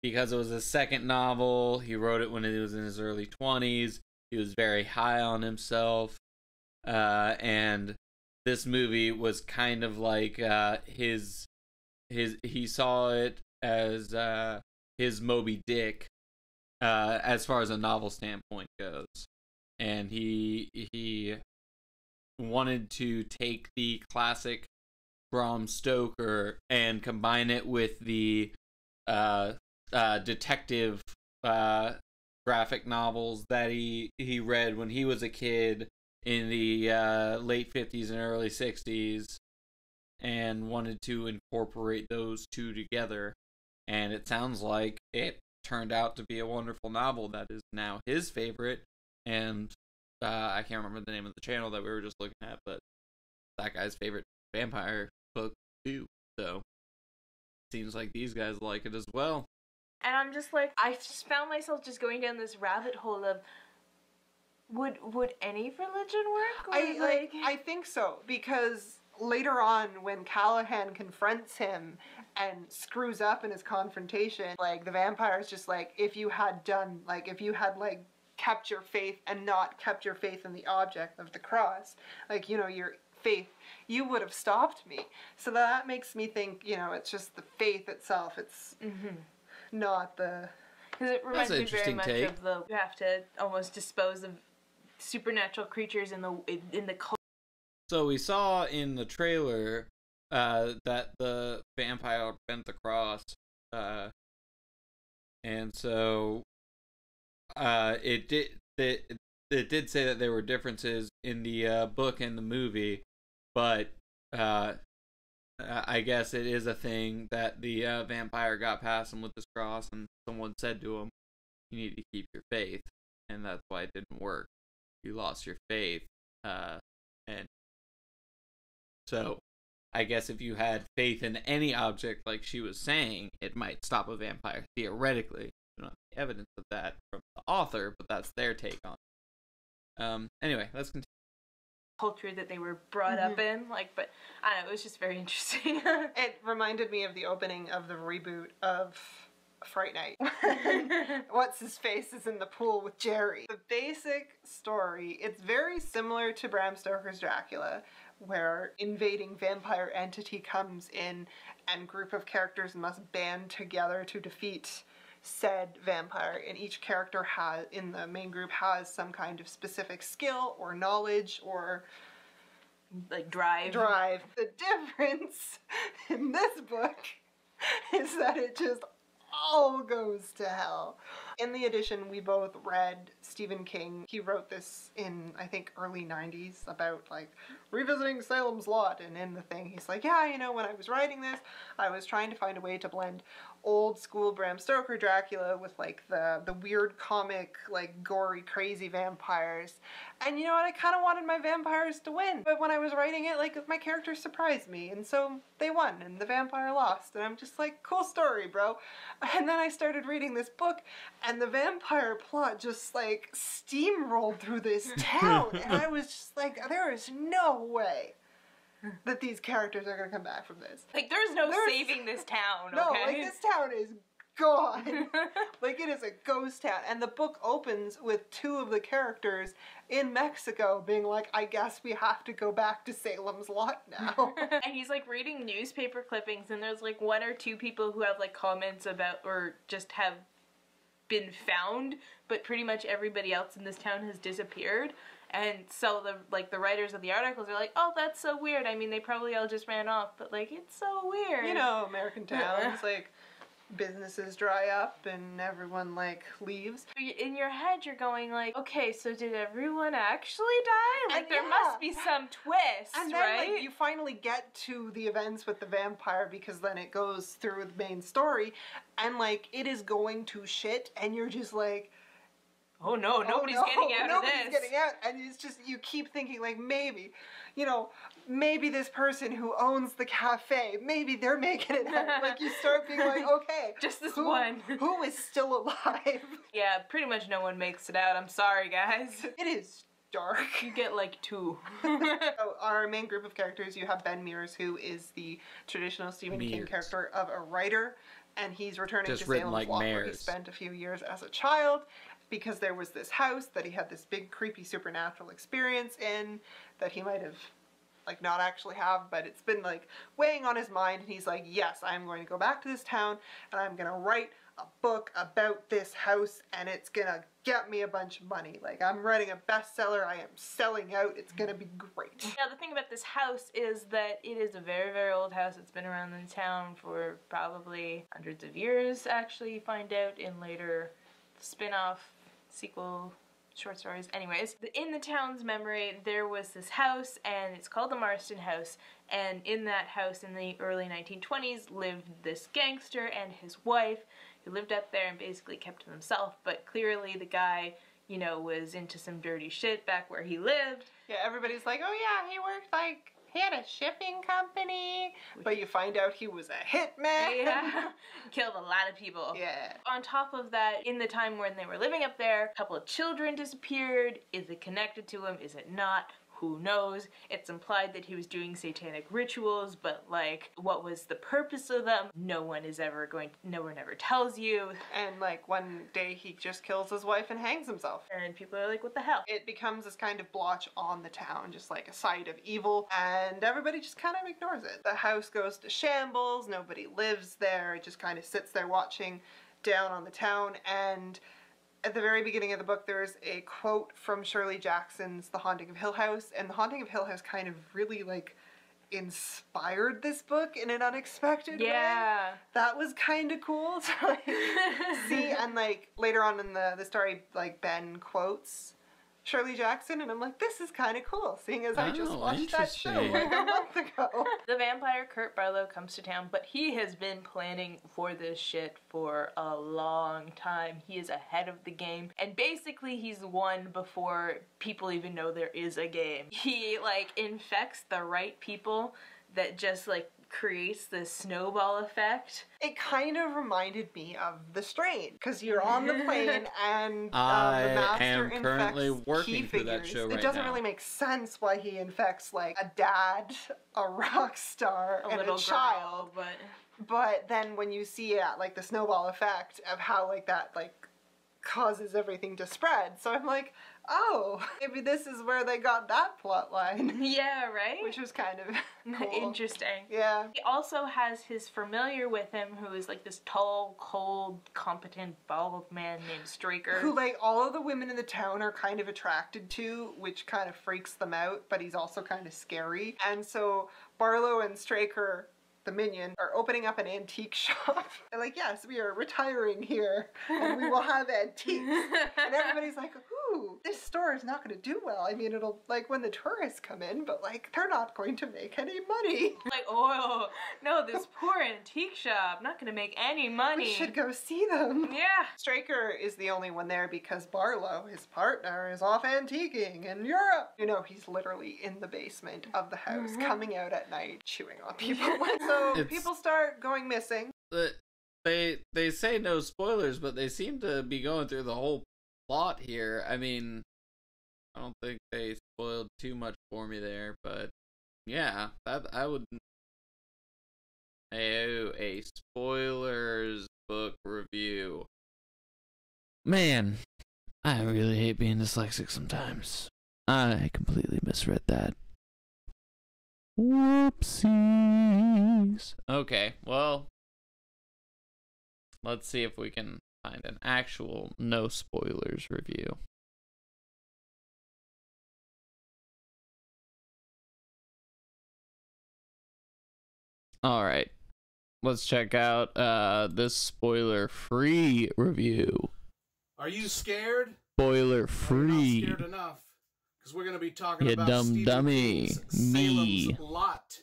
because it was a second novel, he wrote it when he was in his early 20s, he was very high on himself, and this movie was kind of like he saw it as his Moby Dick as far as a novel standpoint goes, and he wanted to take the classic Bram Stoker and combine it with the detective graphic novels that he read when he was a kid in the late 50s and early 60s, and wanted to incorporate those two together. And it sounds like it turned out to be a wonderful novel that is now his favorite, and I can't remember the name of the channel that we were just looking at, but that guy's favorite vampire book too. So seems like these guys like it as well. And I'm just like, I just found myself just going down this rabbit hole of, would any religion work? I think so, because later on when Callahan confronts him and screws up in his confrontation, like the vampire's just like, if you had kept your faith and not kept your faith in the object of the cross, like, you know, your faith, you would have stopped me. So that makes me think, you know, it's just the faith itself. It's not the... Because it reminds me very much of you have to almost dispose of supernatural creatures in the culture. So we saw in the trailer that the vampire bent the cross, and so it did say that there were differences in the book and the movie, but I guess it is a thing that the vampire got past him with this cross, and someone said to him, "You need to keep your faith," and that's why it didn't work. You lost your faith, and so I guess if you had faith in any object, like she was saying, it might stop a vampire theoretically. We don't have any evidence of that from the author, but that's their take on it. Anyway, let's continue. Culture that they were brought up in, like, but I don't know, it was just very interesting. It reminded me of the opening of the reboot of Fright Night. What's his face is in the pool with Jerry. The basic story, it's very similar to Bram Stoker's Dracula, where invading vampire entity comes in and group of characters must band together to defeat said vampire, and each character in the main group has some kind of specific skill or knowledge or like drive. The difference in this book is that it just all goes to hell. In the edition we both read Stephen King. He wrote this in, I think, early 90s about like revisiting Salem's Lot, and in the thing he's like, yeah, you know, when I was writing this, I was trying to find a way to blend old school Bram Stoker Dracula with like the weird comic, like gory, crazy vampires. And you know what, I kind of wanted my vampires to win. But when I was writing it, like my characters surprised me, and so they won and the vampire lost. And I'm just like, cool story, bro. And then I started reading this book, and the vampire plot just like steamrolled through this town. And I was just like, there is no way that these characters are gonna come back from this. Like, there's saving this town, no, okay? like, this town is gone. Like, it is a ghost town. And the book opens with two of the characters in Mexico being like, I guess we have to go back to Salem's Lot now. And he's like reading newspaper clippings, and there's like one or two people who have like comments about, or just have been found, but pretty much everybody else in this town has disappeared. And so the writers of the articles are like, oh, that's so weird. I mean, they probably all just ran off, but like, it's so weird. You know, American towns, like, businesses dry up and everyone like leaves. In your head you're going like, okay, so did everyone actually die? Like, there must be some twist, and then, right? like, you finally get to the events with the vampire, because then it goes through the main story, and like, it is going to shit, and you're just like, oh no, nobody's getting out of this. Nobody's getting out, and it's just, you keep thinking like, maybe, you know, maybe this person who owns the cafe, maybe they're making it out. Like, you start being like, okay, just this one. Who is still alive? Yeah, pretty much no one makes it out. I'm sorry, guys. It is dark. You get like 2. So our main group of characters, you have Ben Mears, who is the traditional Stephen King character of a writer, and he's returning to Salem, like where he spent a few years as a child, because there was this house that he had this big creepy supernatural experience in that he might have like not actually have, but it's been like weighing on his mind, and he's like, yes, I'm going to go back to this town and I'm gonna write a book about this house, and it's gonna get me a bunch of money. Like, I'm writing a bestseller, I am selling out, it's gonna be great. Now, the thing about this house is that it is a very, very old house. It's been around in town for probably hundreds of years, actually, you find out in later spin-off, sequel, short stories. Anyways, in the town's memory, there was this house, and it's called the Marston House, and in that house in the early 1920s lived this gangster and his wife, who lived up there and basically kept to themselves, but clearly the guy, you know, was into some dirty shit back where he lived. Yeah, everybody's like, oh yeah, he worked like, he had a shipping company, but you find out he was a hitman. Yeah, killed a lot of people. Yeah. On top of that, in the time when they were living up there, a couple of children disappeared. Is it connected to him? Is it not? Who knows? It's implied that he was doing satanic rituals, but like, what was the purpose of them? No one ever tells you. And like, one day he just kills his wife and hangs himself. And people are like, what the hell? It becomes this kind of blotch on the town, just like a site of evil, and everybody just kind of ignores it. The house goes to shambles, nobody lives there, it just kind of sits there watching down on the town, and at the very beginning of the book, there's a quote from Shirley Jackson's The Haunting of Hill House, and The Haunting of Hill House kind of really, like, inspired this book in an unexpected way. That was kind of cool to, like, see, and, like, later on in the story, like, Ben quotes Shirley Jackson, and I'm like, this is kind of cool, seeing as I just watched that show like a month ago. The vampire Kurt Barlow comes to town, but he has been planning for this shit for a long time. He is ahead of the game, and basically he's won before people even know there is a game. He, like, infects the right people that just, like, creates this snowball effect. It kind of reminded me of The Strain, because you're on the plane and the I master am currently infects working key through figures. that show right It doesn't now. really make sense why he infects like a dad, a rock star, and little a child. girl, But then when you see like the snowball effect of how like that like causes everything to spread, so I'm like, oh, maybe this is where they got that plot line. Yeah, right? Which was kind of cool. Interesting. Yeah. He also has his familiar with him, who is like this tall, cold, competent, bald man named Straker. Who, like, all of the women in the town are kind of attracted to, which kind of freaks them out, but he's also kind of scary. And so Barlow and Straker, the minion, are opening up an antique shop. They're like, yes, we are retiring here, and we will have antiques. And everybody's like, ooh, this store is not going to do well. I mean, it'll, like, when the tourists come in, but, like, they're not going to make any money. Like, oh, no, this poor antique shop, not going to make any money. We should go see them. Yeah. Straker is the only one there because Barlow, his partner, is off antiquing in Europe. You know, he's literally in the basement of the house, coming out at night, chewing on people. So people start going missing. They say no spoilers, but they seem to be going through the whole plot here. I mean, I don't think they spoiled too much for me there, but yeah, that I would. A spoilers book review. Man, I really hate being dyslexic sometimes. I completely misread that. Whoopsies. Okay, well, let's see if we can find an actual no spoilers review. All right. Let's check out this spoiler-free review. Are you scared? Spoiler-free. Not scared enough, because we're going to be talking You about dumb Stephen dummy. King's Me. Salem's Lot.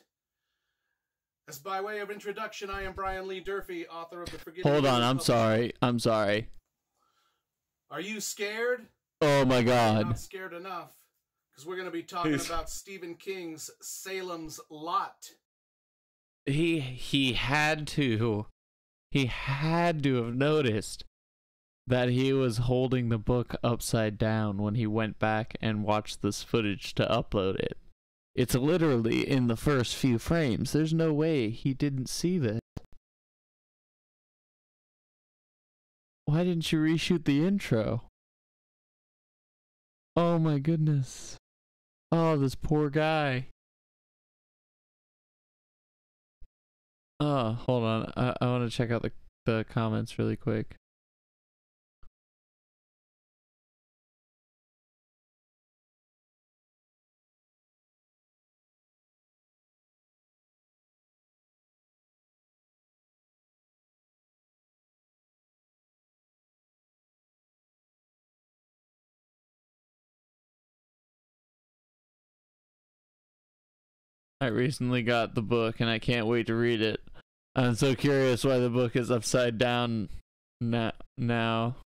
As by way of introduction, I am Brian Lee Durfee, author of the Forgetting Hold on, Moon I'm sorry. Are you scared? Oh my God. Not scared enough, because we're going to be talking about Stephen King's Salem's Lot. He had to have noticed that he was holding the book upside down when he went back and watched this footage to upload it. It's literally in the first few frames. There's no way he didn't see that. Why didn't you reshoot the intro? Oh my goodness. Oh, this poor guy. Hold on. I want to check out the comments really quick. I recently got the book and I can't wait to read it. I'm so curious why the book is upside down now.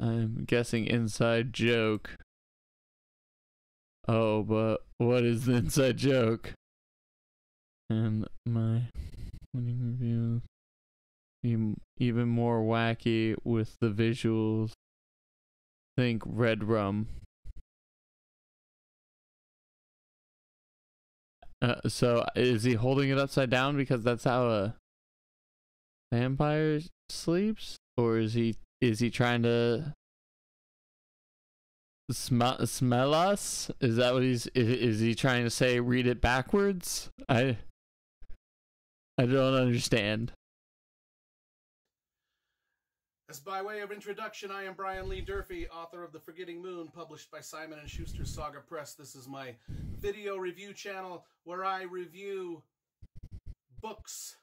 I'm guessing inside joke. Oh, but what is the inside joke? And my winning review even more wacky with the visuals. Think red rum. So is he holding it upside down because that's how a vampire sleeps, or is he trying to smell us? Is that what is he trying to say? Read it backwards? I don't understand. As by way of introduction, I am Brian Lee Durfee, author of The Forgetting Moon, published by Simon & Schuster's Saga Press. This is my video review channel where I review books,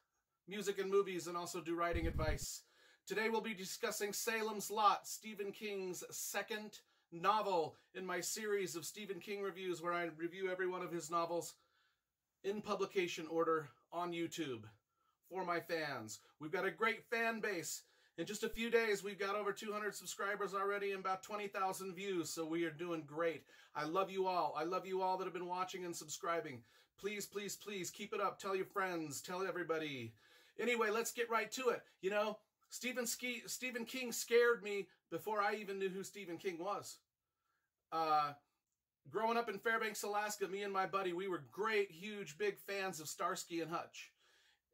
music, and movies, and also do writing advice. Today we'll be discussing Salem's Lot, Stephen King's second novel in my series of Stephen King reviews, where I review every one of his novels in publication order on YouTube for my fans. We've got a great fan base. In just a few days, we've got over 200 subscribers already and about 20,000 views, so we are doing great. I love you all. I love you all that have been watching and subscribing. Please, please, please keep it up. Tell your friends. Tell everybody. Anyway, let's get right to it. You know, Stephen King scared me before I even knew who Stephen King was. Growing up in Fairbanks, Alaska, me and my buddy, we were great, huge, big fans of Starsky and Hutch.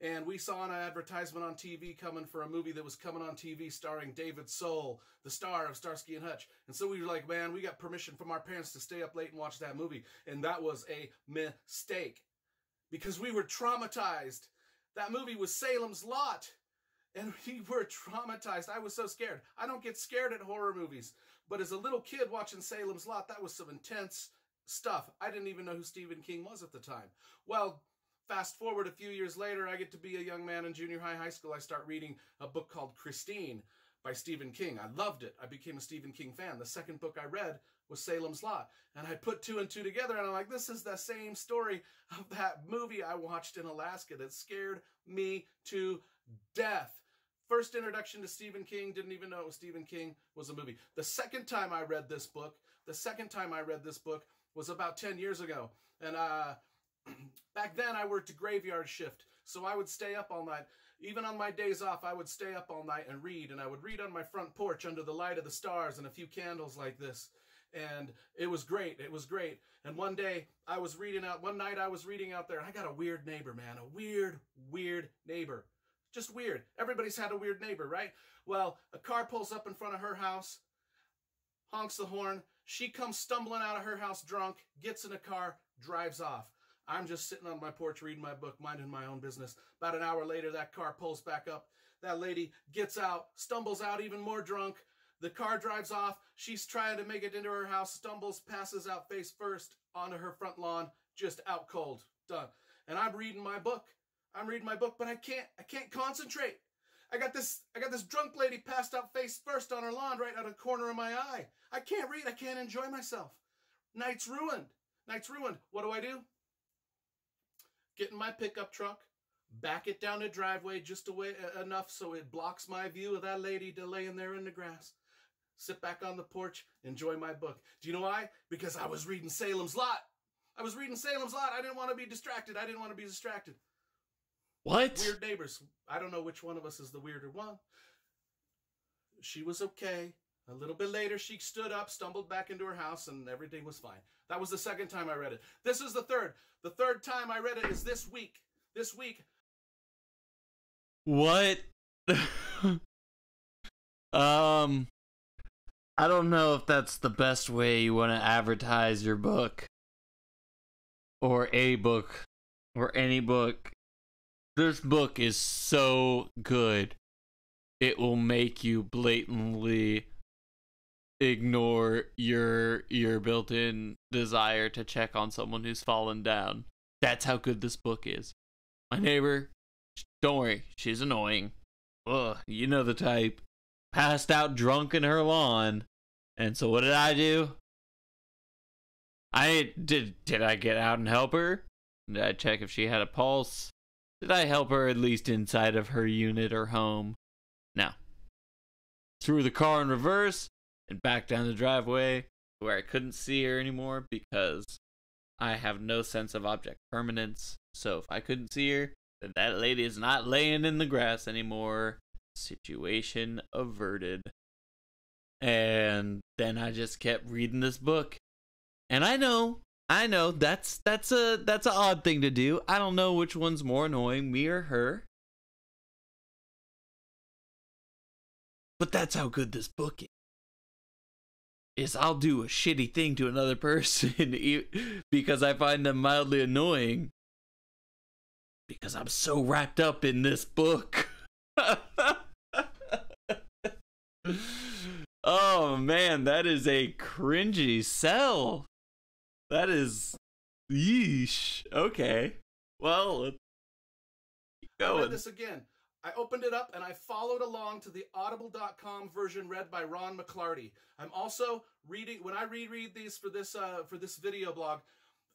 And we saw an advertisement on TV coming for a movie that was coming on TV starring David Soul, the star of Starsky and Hutch. And so we were like, man, we got permission from our parents to stay up late and watch that movie. And that was a mistake because we were traumatized. That movie was Salem's Lot. And we were traumatized. I was so scared. I don't get scared at horror movies. But as a little kid watching Salem's Lot, that was some intense stuff. I didn't even know who Stephen King was at the time. Well, fast forward a few years later, I get to be a young man in junior high school. I start reading a book called Christine by Stephen King. I loved it. I became a Stephen King fan. The second book I read was Salem's Lot. And I put two and two together, and I'm like, this is the same story of that movie I watched in Alaska that scared me to death. First introduction to Stephen King, didn't even know it was Stephen King, was a movie. The second time I read this book was about 10 years ago. And back then I worked a graveyard shift, so I would stay up all night. Even on my days off, I would stay up all night and read, and I would read on my front porch under the light of the stars and a few candles like this. And it was great. It was great. And one night I was reading out there, and I got a weird neighbor, man. A weird neighbor. Just weird. Everybody's had a weird neighbor, right? Well, a car pulls up in front of her house, honks the horn. She comes stumbling out of her house drunk, gets in a car, drives off. I'm just sitting on my porch reading my book, minding my own business. About an hour later, that car pulls back up. That lady gets out, stumbles out even more drunk. The car drives off. She's trying to make it into her house, stumbles, passes out face first onto her front lawn, just out cold. Done. and I'm reading my book. But I can't concentrate. I got this drunk lady passed out face first on her lawn right out of the corner of my eye. I can't read. I can't enjoy myself. Night's ruined. What do? Get in my pickup truck, back it down the driveway just enough so it blocks my view of that lady laying there in the grass. Sit back on the porch, enjoy my book. Do you know why? Because I was reading Salem's Lot. I didn't want to be distracted. What? Weird neighbors. I don't know which one of us is the weirder one. She was okay. A little bit later, she stood up, stumbled back into her house, and everything was fine. That was the second time I read it. This is the third. The third time I read it is this week. What? I don't know if that's the best way you want to advertise your book. Or a book. Or any book. This book is so good. It will make you blatantly ignore your built-in desire to check on someone who's fallen down. That's how good this book is. My neighbor, don't worry, she's annoying. Ugh, you know the type. Passed out drunk in her lawn. And so what did I do? Did I get out and help her? Did I check if she had a pulse? Did I help her at least inside of her unit or home? No. Threw the car in reverse and back down the driveway where I couldn't see her anymore because I have no sense of object permanence. So if I couldn't see her, then that lady is not laying in the grass anymore. Situation averted. And then I just kept reading this book. And I know that's an odd thing to do. I don't know which one's more annoying, me or her. But that's how good this book is. I'll do a shitty thing to another person because I find them mildly annoying. Because I'm so wrapped up in this book. Oh man, that is a cringy sell. That is yeesh. Okay. Well, keep going. I read this again. I opened it up and I followed along to the audible.com version read by Ron McClarty. I'm also reading, when I reread these for this video blog,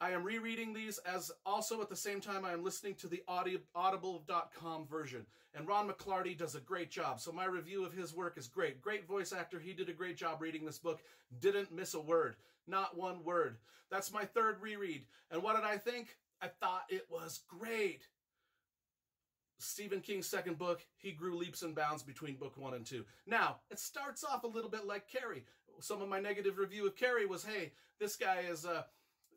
I am rereading these as also at the same time I am listening to the audible.com version. And Ron McClarty does a great job. So my review of his work is great. Great voice actor. He did a great job reading this book. Didn't miss a word. Not one word. That's my third reread. And what did I think? I thought it was great. Stephen King's second book, he grew leaps and bounds between book 1 and 2. Now, it starts off a little bit like Carrie. Some of my negative review of Carrie was, hey, this guy is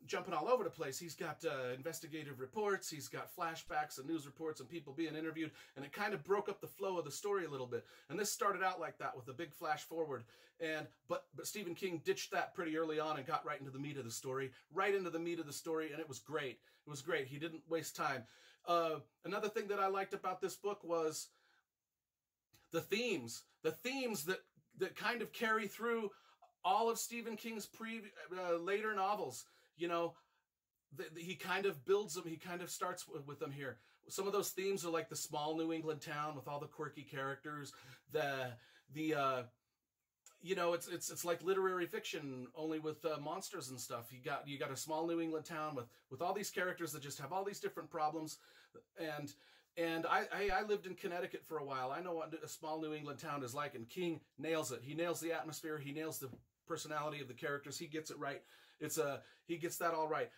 jumping all over the place. He's got investigative reports, he's got flashbacks and news reports and people being interviewed, and it kind of broke up the flow of the story a little bit. And this started out like that with a big flash forward. But Stephen King ditched that pretty early on and got right into the meat of the story, and it was great. It was great. He didn't waste time. Another thing that I liked about this book was the themes that kind of carry through all of Stephen King's later novels. You know, he kind of builds them. He kind of starts with them here. Some of those themes are like the small New England town with all the quirky characters. You know, it's like literary fiction only with monsters and stuff. You got a small New England town with all these characters that just have all these different problems. And I lived in Connecticut for a while. I know what a small New England town is like, and King nails it. He nails the atmosphere. He nails the personality of the characters. He gets it right. He gets that all right.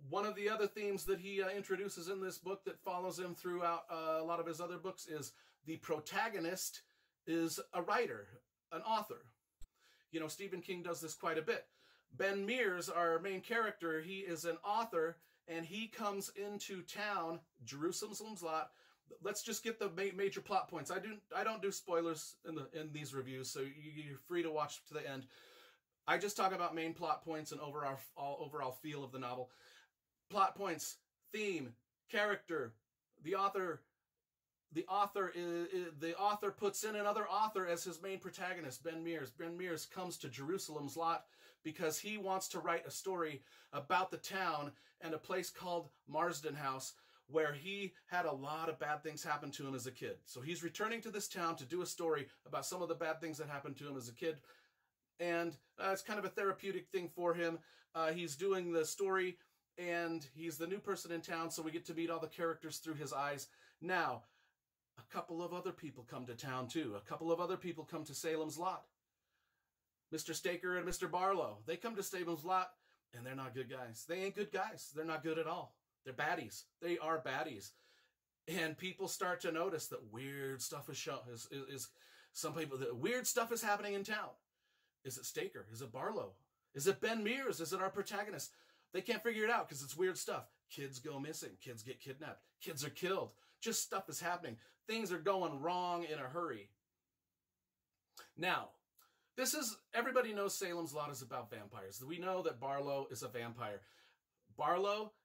One of the other themes that he introduces in this book that follows him throughout a lot of his other books is the protagonist is a writer, an author. You know, Stephen King does this quite a bit. Ben Mears, our main character, he is an author, and he comes into town, Jerusalem's Lot. Let's just get the major plot points. I don't do spoilers in these reviews, so you're free to watch to the end. I just talk about main plot points and overall feel of the novel. Plot points, theme, character. The author puts in another author as his main protagonist, Ben Mears. Ben Mears comes to Jerusalem's Lot because he wants to write a story about the town and a place called Marsden House, where he had a lot of bad things happen to him as a kid. So he's returning to this town to do a story about some of the bad things that happened to him as a kid. And it's kind of a therapeutic thing for him. He's doing the story, and he's the new person in town, so we get to meet all the characters through his eyes. Now, a couple of other people come to town, too. A couple of other people come to Salem's Lot. Mr. Staker and Mr. Barlow. They come to Salem's Lot, and they're not good guys. They ain't good guys. They're not good at all. They're baddies. They are baddies. And people start to notice that weird stuff some people, that weird stuff is happening in town. Is it Staker? Is it Barlow? Is it Ben Mears? Is it our protagonist? They can't figure it out because it's weird stuff. Kids go missing. Kids get kidnapped. Kids are killed. Just stuff is happening. Things are going wrong in a hurry. Now, everybody knows Salem's Lot is about vampires. We know that Barlow is a vampire.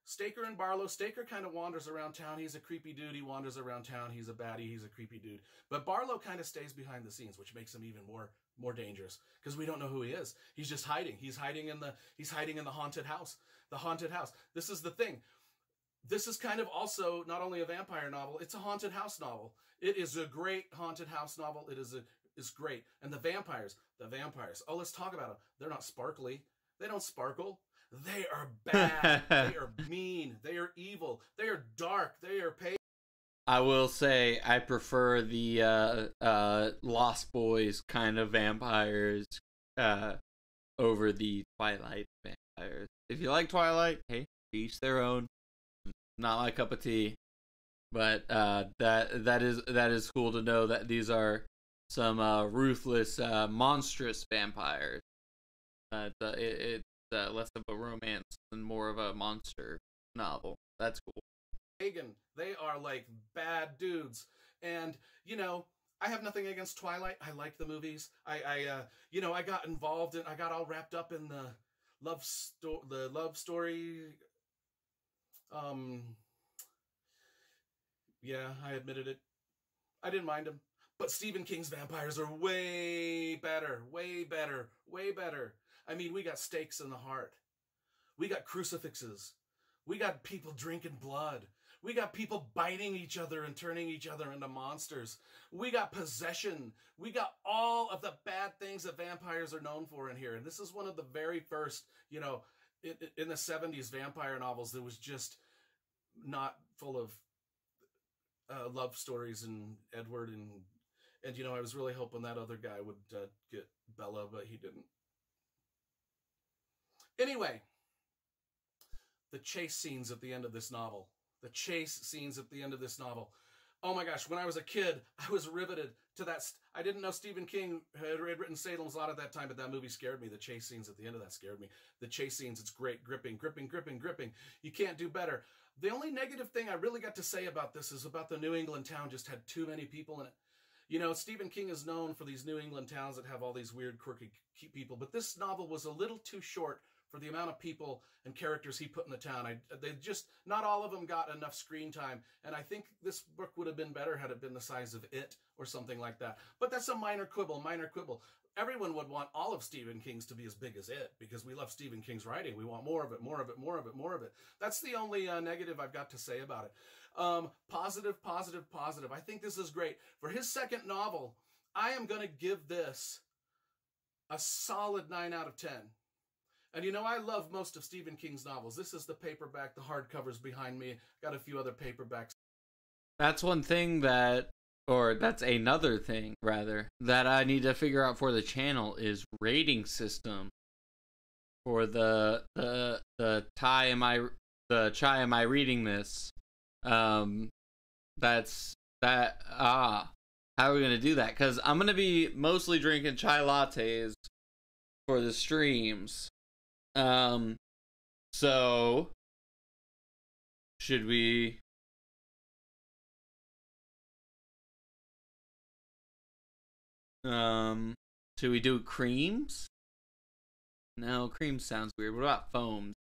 Staker and Barlow, Staker kind of wanders around town. He's a creepy dude. He wanders around town. He's a baddie. He's a creepy dude. But Barlow kind of stays behind the scenes, which makes him even more dangerous because we don't know who he is. He's just hiding. He's hiding in the haunted house. The haunted house. This is the thing. This is kind of also not only a vampire novel, it's a haunted house novel. It is a great haunted house novel. It's great. And the vampires. Oh, let's talk about them. They're not sparkly. They don't sparkle. They are bad. They are mean. They are evil. They are dark. They are pale. I will say I prefer the Lost Boys kind of vampires over the Twilight vampires. If you like Twilight, hey, each their own. Not my cup of tea, but that is cool to know that these are some ruthless, monstrous vampires. It's less of a romance and more of a monster novel. That's cool. Pagan, they are like bad dudes, and I have nothing against Twilight. I like the movies. I got involved in. I got all wrapped up in the love story. Yeah, I admitted it. I didn't mind them. But Stephen King's vampires are way better, way better, way better. I mean, we got stakes in the heart. We got crucifixes. We got people drinking blood. We got people biting each other and turning each other into monsters. We got possession. We got all of the bad things that vampires are known for in here. And this is one of the very first, in the 70s vampire novels that was just not full of love stories and Edward and I was really hoping that other guy would get Bella, but he didn't. Anyway, the chase scenes at the end of this novel. The chase scenes at the end of this novel. Oh my gosh, when I was a kid, I was riveted to that. I didn't know Stephen King had written Salem's Lot at that time, but that movie scared me. The chase scenes at the end of that scared me. The chase scenes, it's great. Gripping, gripping, gripping, gripping. You can't do better. The only negative thing I really got to say about this is about the New England town just had too many people in it. Stephen King is known for these New England towns that have all these weird, quirky people, but this novel was a little too short for the amount of people and characters he put in the town. Not all of them got enough screen time, and I think this book would have been better had it been the size of It or something like that. But that's a minor quibble. Everyone would want all of Stephen King's to be as big as It, because we love Stephen King's writing. We want more of it, more of it, more of it, more of it. That's the only negative I've got to say about it. Positive, positive, positive. I think this is great. For his second novel, I am going to give this a solid 9 out of 10. And I love most of Stephen King's novels. This is the paperback, the hardcover's behind me. Got a few other paperbacks. That's one thing that's another thing, rather, that I need to figure out for the channel is rating system. For the chai am I reading this? How are we gonna do that? Because I'm gonna be mostly drinking chai lattes for the streams. So should we? Should we do creams? No, cream sounds weird. What about foams?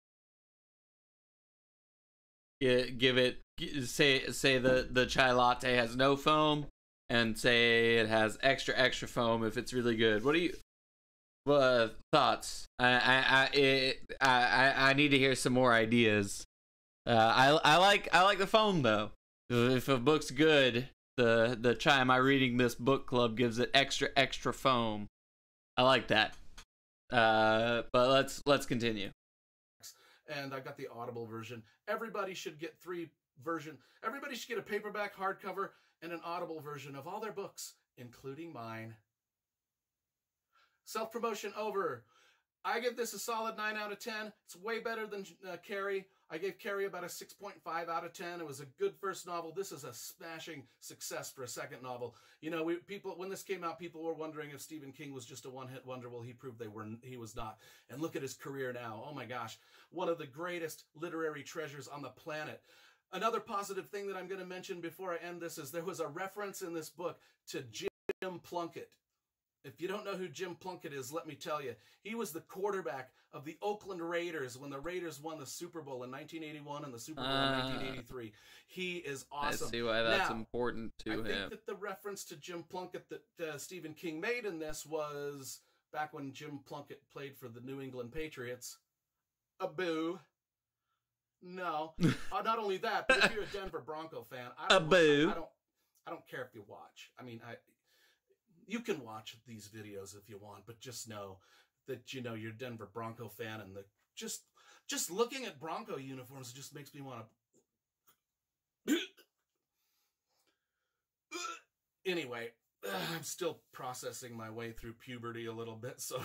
Say the chai latte has no foam, and say it has extra foam if it's really good. What do you thoughts? I need to hear some more ideas I like the foam though. If a book's good, the Chai Am I Reading This Book Club gives it extra foam. I like that. But let's continue. And I got the Audible version. Everybody should get Everybody should get a paperback, hardcover, and an Audible version of all their books, including mine. Self-promotion over. I give this a solid 9 out of 10. It's way better than Carrie. I gave Carrie about a 6.5 out of 10. It was a good first novel. This is a smashing success for a second novel. You know, when this came out, people were wondering if Stephen King was just a one-hit wonder. Well, he proved he was not. And look at his career now. Oh my gosh. One of the greatest literary treasures on the planet. Another positive thing that I'm going to mention before I end this is there was a reference in this book to Jim Plunkett. If you don't know who Jim Plunkett is, let me tell you. He was the quarterback of the Oakland Raiders when the Raiders won the Super Bowl in 1981 and the Super Bowl in 1983. He is awesome. I see why that's important to him. I think that the reference to Jim Plunkett that Stephen King made in this was back when Jim Plunkett played for the New England Patriots. A boo. No. Not only that, but if you're a Denver Bronco fan, I don't care if you watch. I mean, you can watch these videos if you want, but just know that, you know, you're a Denver Bronco fan, and just looking at Bronco uniforms just makes me want to. Anyway, I'm still processing my way through puberty a little bit, so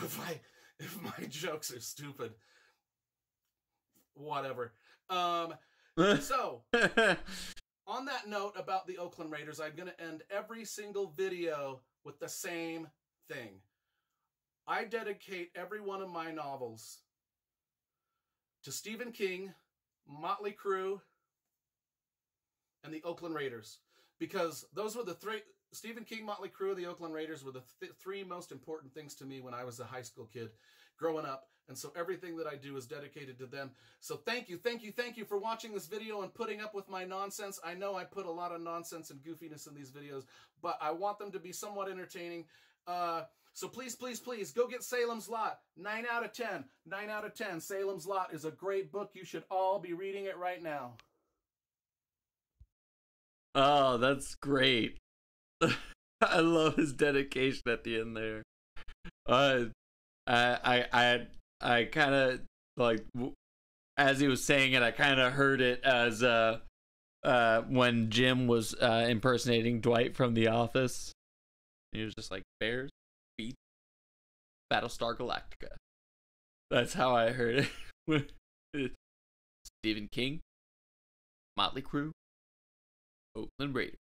if my jokes are stupid, whatever. So, on that note about the Oakland Raiders, I'm going to end every single video with the same thing. I dedicate every one of my novels to Stephen King, Motley Crue, and the Oakland Raiders. Because those were the three, Stephen King, Motley Crue, and the Oakland Raiders were the three most important things to me when I was a high school kid growing up. And so everything that I do is dedicated to them. So thank you for watching this video and putting up with my nonsense. I know I put a lot of nonsense and goofiness in these videos, but I want them to be somewhat entertaining. So please, go get Salem's Lot. 9 out of 10. 9 out of 10. Salem's Lot is a great book. You should all be reading it right now. Oh, that's great. I love his dedication at the end there. I kind of, like, as he was saying it, I kind of heard it as when Jim was impersonating Dwight from The Office. He was just like, Bears beat Battlestar Galactica. That's how I heard it. Stephen King, Motley Crue, Oakland Raiders.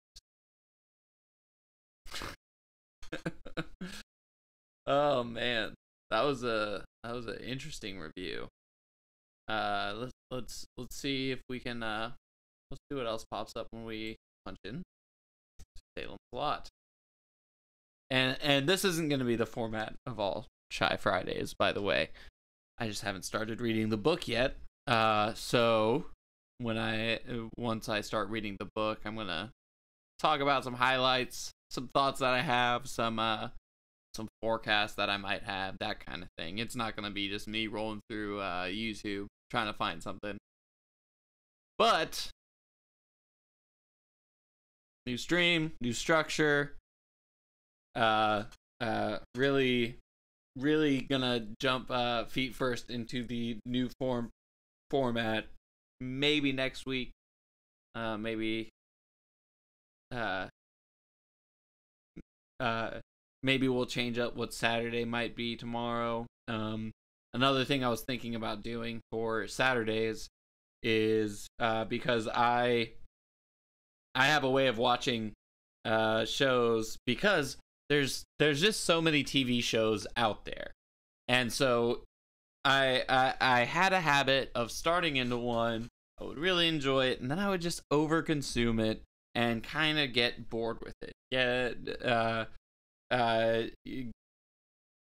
Oh man, that was an interesting review. Let's see if we can let's see what else pops up when we punch in Salem's Lot. And this isn't going to be the format of all Shy Fridays, by the way. I just haven't started reading the book yet. So once I start reading the book, I'm gonna talk about some highlights, some thoughts that I have, some forecasts that I might have, that kind of thing. It's not gonna be just me rolling through YouTube trying to find something. But new stream, new structure. Really gonna jump feet first into the new format. Maybe next week. Maybe we'll change up what Saturday might be tomorrow. Another thing I was thinking about doing for Saturdays is because I have a way of watching shows, because there's just so many TV shows out there, and so I had a habit of starting into one. I would really enjoy it, and then I would just overconsume it and kind of get bored with it.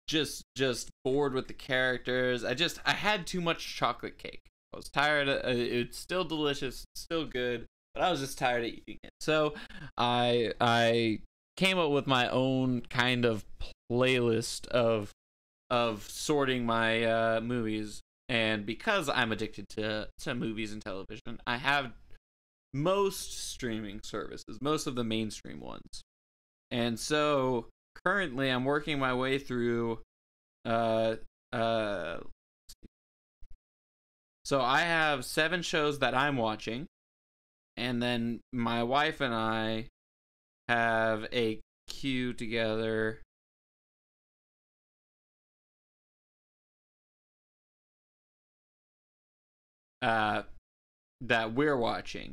Just bored with the characters. I had too much chocolate cake. I was tired of it's still delicious, it's still good, but I was just tired of eating it. So I came up with my own kind of playlist of sorting my movies And because I'm addicted to movies and television, I have most streaming services, most of the mainstream ones. And so currently I'm working my way through so I have 7 shows that I'm watching, and then my wife and I have a queue together that we're watching.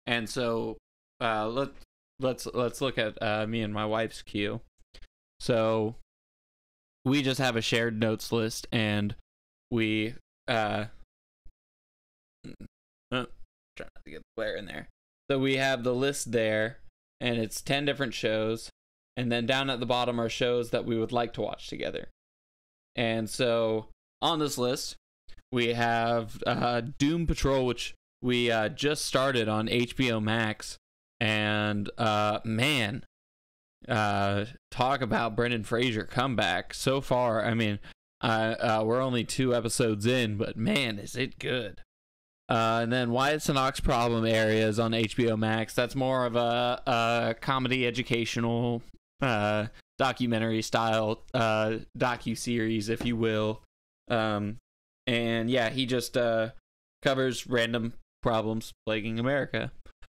And so let's look at me and my wife's queue. So we just have a shared notes list, and we try not to get the glare in there. So we have the list there, and it's 10 different shows, and then down at the bottom are shows that we would like to watch together. And so on this list we have Doom Patrol, which we just started on HBO Max, and man, talk about Brendan Fraser comeback. So far, I mean, we're only 2 episodes in, but man, is it good. And then Why It's an Ox Problem Areas on HBO Max. That's more of a comedy, educational, documentary style docu-series, if you will. And yeah, he just covers random problems plaguing America.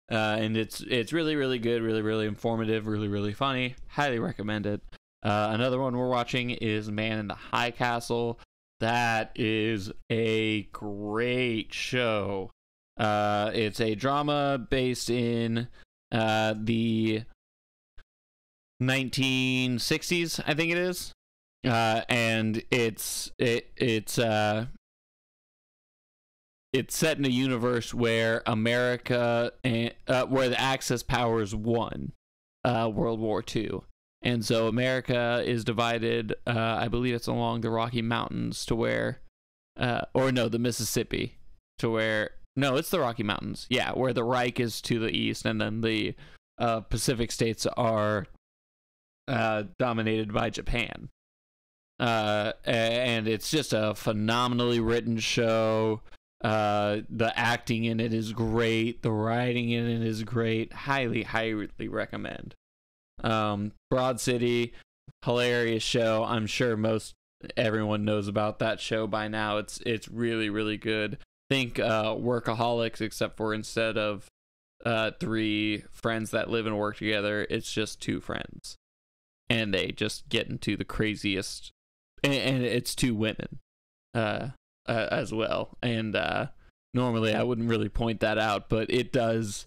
And it's really, really good, really, really informative, really, really funny. Highly recommend it. Another one we're watching is Man in the High Castle. That is a great show. It's a drama based in the 1960s, I think it is. And it's set in a universe where America and where the Axis powers won World War II. And so America is divided, I believe it's along the Rocky Mountains to where, or no, the Mississippi to where, no, it's the Rocky Mountains. Yeah, where the Reich is to the east, and then the Pacific states are dominated by Japan. And it's just a phenomenally written show. The acting in it is great. The writing in it is great. Highly, highly recommend. Broad City, hilarious show. I'm sure everyone knows about that show by now. It's really, really good. Think Workaholics, except for instead of 3 friends that live and work together, it's just 2 friends, and they just get into the craziest. And it's 2 women as well. And normally I wouldn't really point that out, but it does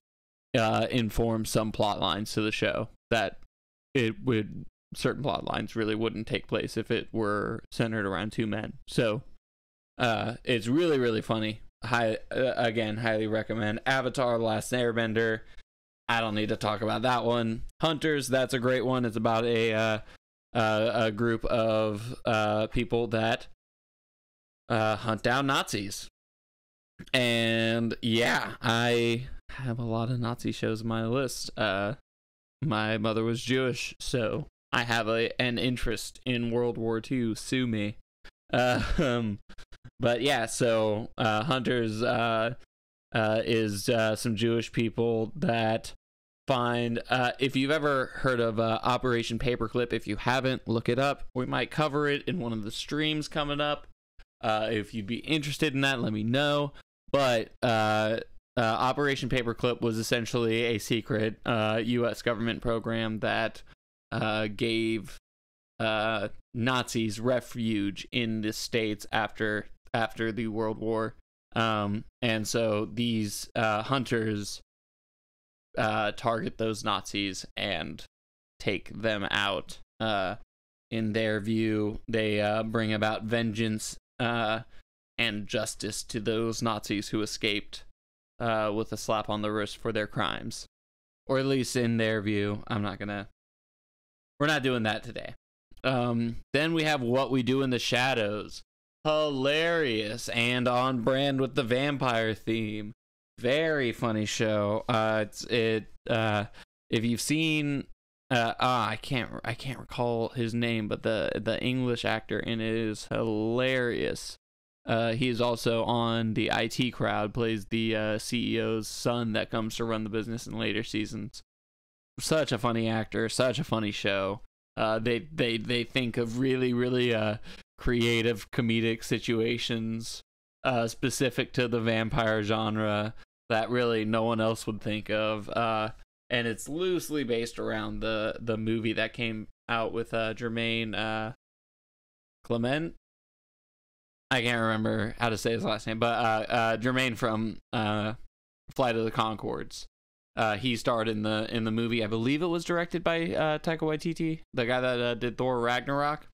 inform some plot lines to the show that certain plot lines really wouldn't take place if it were centered around 2 men. So it's really, really funny. Again, highly recommend. Avatar: The Last Airbender. I don't need to talk about that one. Hunters, that's a great one. It's about a group of people that hunt down Nazis. And yeah, I have a lot of Nazi shows on my list. My mother was Jewish, so I have an interest in World War II. Sue me. But yeah, so Hunters is some Jewish people that find, if you've ever heard of Operation Paperclip, if you haven't, look it up. We might cover it in one of the streams coming up. If you'd be interested in that, let me know. But Operation Paperclip was essentially a secret U.S. government program that gave Nazis refuge in the States after the World War. And so these hunters target those Nazis and take them out. In their view, they bring about vengeance and justice to those Nazis who escaped with a slap on the wrist for their crimes. Or at least in their view. We're not doing that today. Then we have What We Do in the Shadows. Hilarious and on brand with the vampire theme. Very funny show. If you've seen I can't recall his name, but the English actor in it is hilarious. He is also on the IT Crowd, plays the CEO's son that comes to run the business in later seasons. Such a funny actor, such a funny show. They think of really, really creative comedic situations specific to the vampire genre that really no one else would think of. And it's loosely based around the movie that came out with Jermaine Clement. I can't remember how to say his last name, but Jermaine from Flight of the Conchords. He starred in the movie. I believe it was directed by Taika Waititi, the guy that did Thor Ragnarok.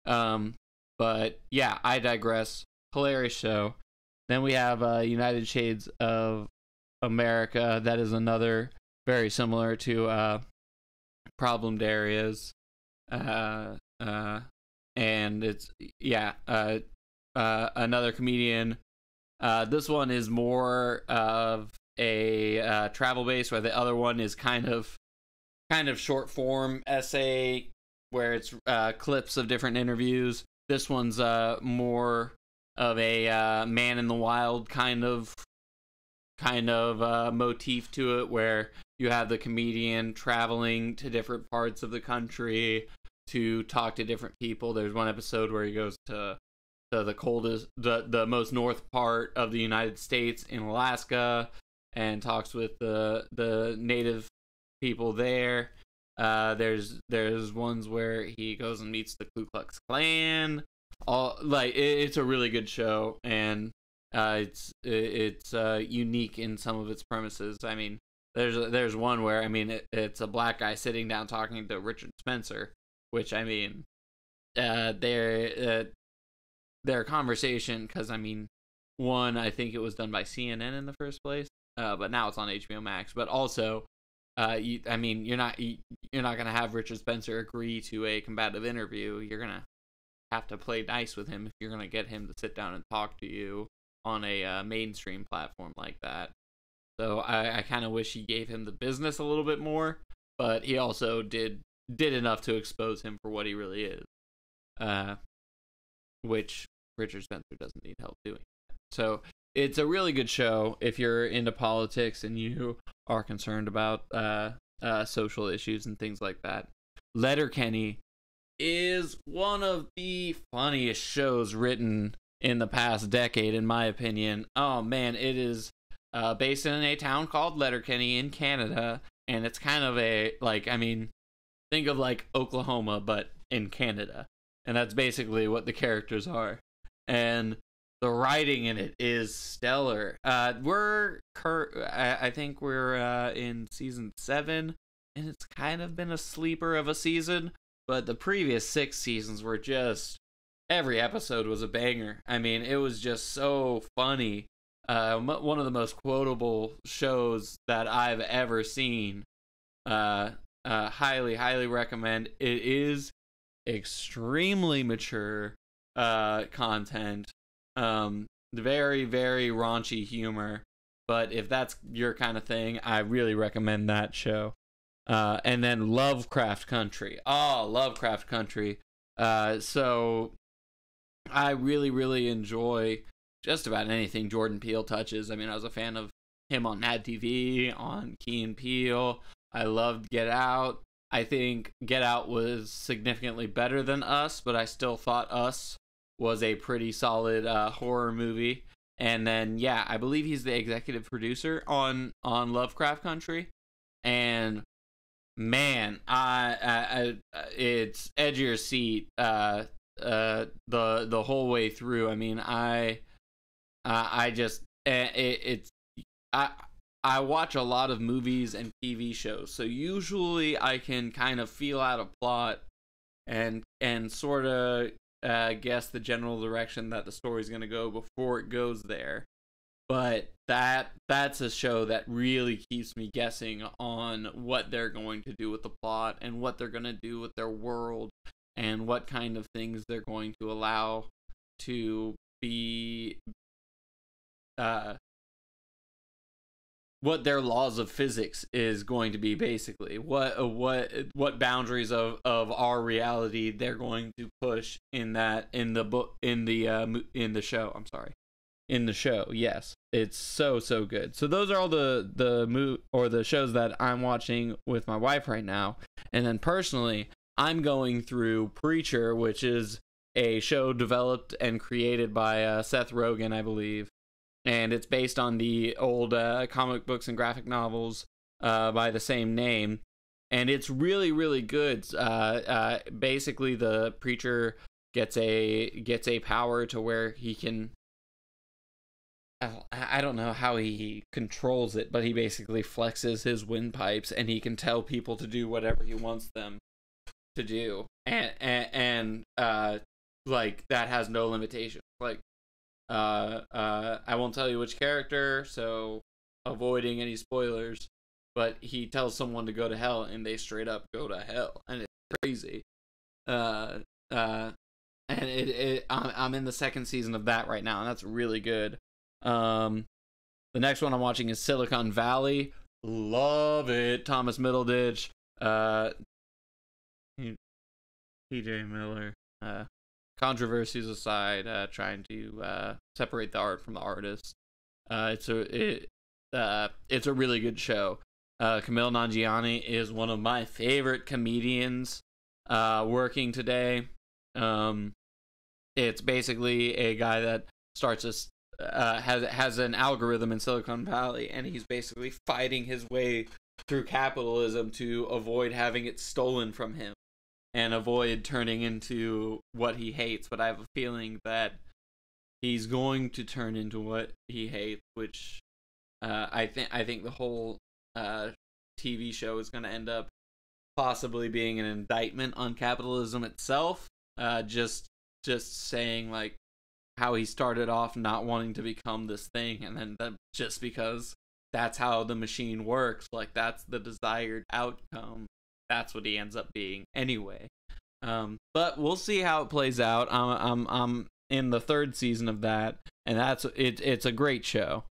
But yeah, I digress. Hilarious show. Then we have United Shades of America. That is another very similar to Problemed Areas. And it's, another comedian. This one is more of a travel base, where the other one is kind of short form essay where it's clips of different interviews. This one's more of a man in the wild kind of motif to it, where you have the comedian traveling to different parts of the country to talk to different people. There's one episode where he goes to the coldest, the most north part of the United States in Alaska, and talks with the native people there. There's ones where he goes and meets the Ku Klux Klan. It's a really good show, and it's unique in some of its premises. I mean, there's one where, I mean, it's a black guy sitting down talking to Richard Spencer, which, I mean, their conversation, because, I mean, one, I think it was done by CNN in the first place, but now it's on HBO Max. But also, you're not gonna have Richard Spencer agree to a combative interview. You're gonna have to play nice with him if you're gonna get him to sit down and talk to you on a mainstream platform like that. So I kind of wish he gave him the business a little bit more, but he also did enough to expose him for what he really is, which Richard Spencer doesn't need help doing. So it's a really good show if you're into politics and you are concerned about social issues and things like that. Letterkenny is one of the funniest shows written in the past decade, in my opinion. Oh man, it is based in a town called Letterkenny in Canada, and it's kind of think of like Oklahoma but in Canada, and that's basically what the characters are. And the writing in it is stellar. I think we're in season 7, and it's kind of been a sleeper of a season, but the previous 6 seasons were just, every episode was a banger. I mean, it was just so funny. One of the most quotable shows that I've ever seen. Highly recommend. It is extremely mature content. Very, very raunchy humor, but if that's your kind of thing, I really recommend that show. And then Lovecraft Country. Oh, Lovecraft Country. So I really enjoy just about anything Jordan Peele touches. I mean, I was a fan of him on Mad TV, on Key and Peele. I loved Get Out. I think Get Out was significantly better than Us, but I still thought Us was a pretty solid horror movie. And then, yeah, I believe he's the executive producer on Lovecraft Country. And man, it's edge of your seat the whole way through. I mean, I watch a lot of movies and TV shows, so usually I can kind of feel out a plot and sort of guess the general direction that the story's going to go before it goes there. But that's a show that really keeps me guessing on what they're going to do with the plot and what they're going to do with their world and what kind of things they're going to allow to be their laws of physics is going to be, basically what boundaries of our reality they're going to push in the show. I'm sorry, in the show. Yes, it's so good. So those are all the shows that I'm watching with my wife right now. And then personally, I'm going through Preacher, which is a show developed and created by Seth Rogen, I believe. And it's based on the old comic books and graphic novels by the same name. And it's really good. Basically, the Preacher gets a power to where he can... I don't know how he controls it, but he basically flexes his windpipes and he can tell people to do whatever he wants them to do. And like, that has no limitation. Like, I won't tell you which character, so avoiding any spoilers, but he tells someone to go to hell and they straight up go to hell, and it's crazy. And I'm in the second season of that right now, and that's really good. The next one I'm watching is Silicon Valley. Love it. Thomas Middleditch, TJ Miller, controversies aside, trying to separate the art from the artist. It's a really good show. Kumail Nanjiani is one of my favorite comedians working today. It's basically a guy that starts has an algorithm in Silicon Valley, and he's basically fighting his way through capitalism to avoid having it stolen from him and avoid turning into what he hates. But I have a feeling that he's going to turn into what he hates, which I think the whole TV show is going to end up possibly being an indictment on capitalism itself. Just saying, like, how he started off not wanting to become this thing, and then just because that's how the machine works, like, that's the desired outcome, that's what he ends up being anyway. But we'll see how it plays out. I'm in the third season of that, and it's a great show.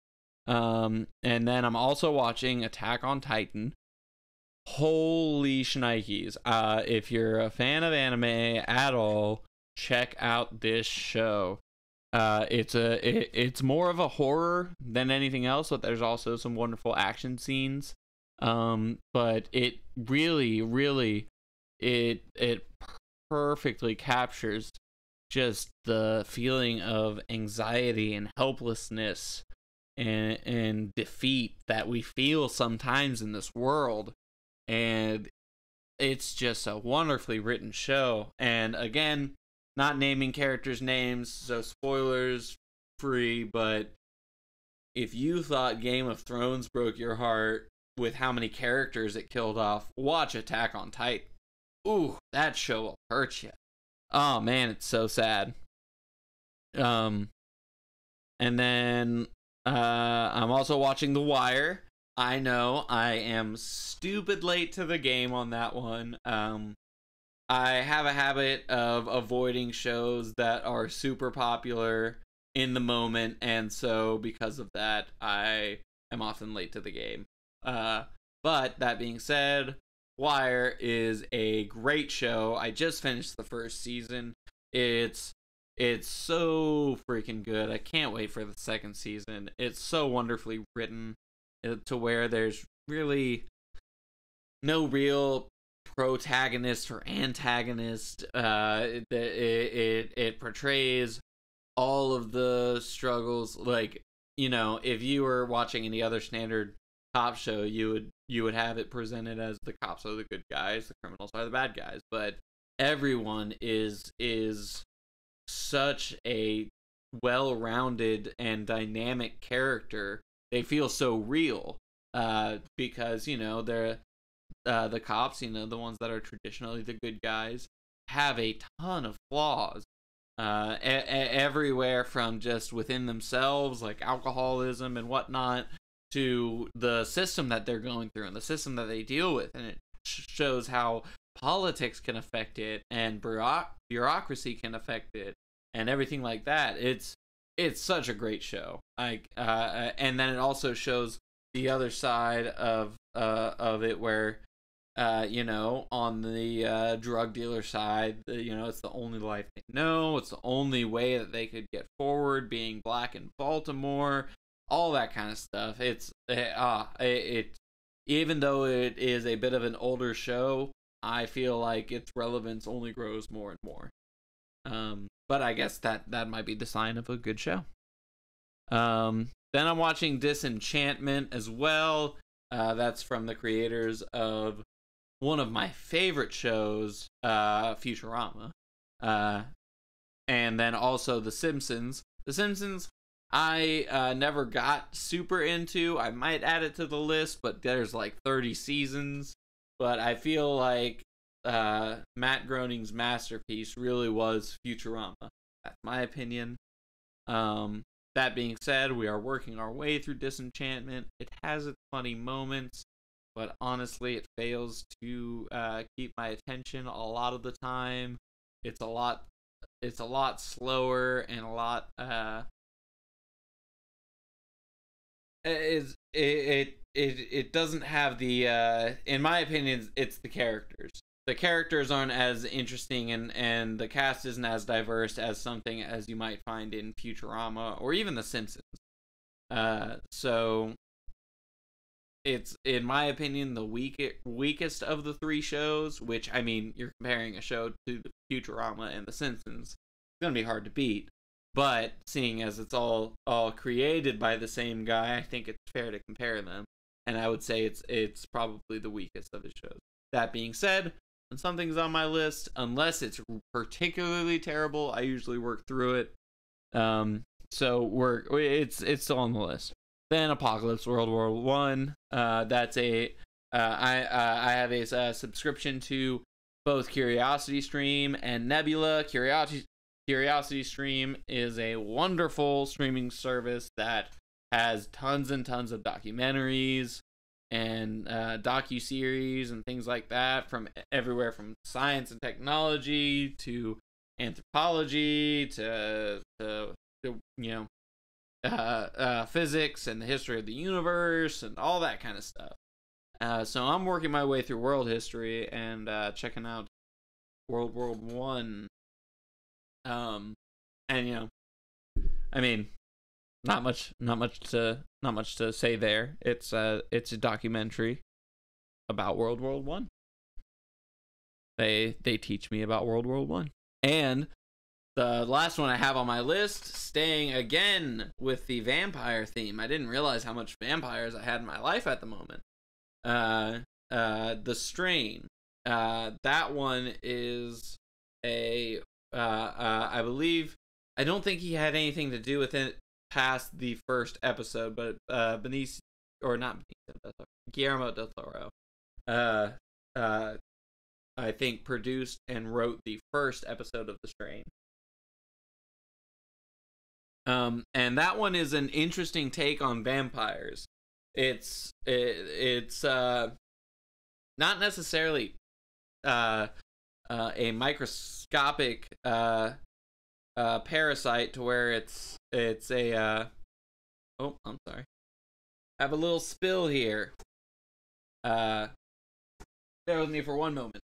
And then I'm also watching Attack on Titan. Holy shnikes. If you're a fan of anime at all, check out this show. It's more of a horror than anything else, but there's also some wonderful action scenes. But it really it perfectly captures just the feeling of anxiety and helplessness and defeat that we feel sometimes in this world. And it's just a wonderfully written show. And again, not naming characters' names, so spoilers free, but if you thought Game of Thrones broke your heart with how many characters it killed off, watch Attack on Titan. Ooh, that show will hurt you. Oh man, it's so sad. And then I'm also watching The Wire. I know I am stupid late to the game on that one. I have a habit of avoiding shows that are super popular in the moment, and so because of that, I am often late to the game. But that being said, Wire is a great show. I just finished the first season. It's so freaking good. I can't wait for the second season. It's so wonderfully written to where there's really no real protagonist or antagonist. It portrays all of the struggles. Like, you know, if you were watching any other standard cop show, you would have it presented as the cops are the good guys, the criminals are the bad guys. But everyone is such a well-rounded and dynamic character. They feel so real because, you know, they're the cops, you know, the ones that are traditionally the good guys, have a ton of flaws everywhere, from just within themselves, like alcoholism and whatnot, to the system that they're going through and the system that they deal with. And it shows how politics can affect it and bureaucracy can affect it and everything like that. It's such a great show. And then it also shows the other side of it, where you know, on the drug dealer side, you know, it's the only life they know. It's the only way that they could get forward, being black in Baltimore, all that kind of stuff. It's even though it is a bit of an older show, I feel like its relevance only grows more and more. But I guess that might be the sign of a good show. Then I'm watching Disenchantment as well. That's from the creators of one of my favorite shows, Futurama. And then also The Simpsons. The Simpsons, I never got super into. I might add it to the list, but there's like 30 seasons. But I feel like Matt Groening's masterpiece really was Futurama. That's my opinion. That being said, we are working our way through Disenchantment. It has its funny moments, but honestly, it fails to keep my attention a lot of the time. It's a lot slower and a lot it doesn't have the in my opinion, it's the characters. The characters aren't as interesting, and the cast isn't as diverse as something as you might find in Futurama or even The Simpsons. So it's, in my opinion, the weakest of the three shows, which, I mean, you're comparing a show to Futurama and The Simpsons. It's going to be hard to beat. But seeing as it's all created by the same guy, I think it's fair to compare them. And I would say it's probably the weakest of his shows. That being said, when something's on my list, unless it's particularly terrible, I usually work through it. So it's still on the list. Then Apocalypse World War One. That's I have a subscription to both Curiosity Stream and Nebula. Curiosity Stream is a wonderful streaming service that has tons and tons of documentaries and docu-series and things like that, from everywhere from science and technology to anthropology to you know, physics and the history of the universe and all that kind of stuff. So I'm working my way through world history and checking out World War One. And you know, I mean, not much to say there. It's a documentary about World War One. They teach me about World War One. And the last one I have on my list, staying again with the vampire theme. I didn't realize how much vampires I had in my life at the moment. The Strain. That one is I believe, I don't think he had anything to do with it past the first episode, but Guillermo del Toro, I think produced and wrote the first episode of The Strain. And that one is an interesting take on vampires. It's not necessarily a microscopic parasite to where it's a oh, I'm sorry. I have a little spill here. Bear with me for one moment.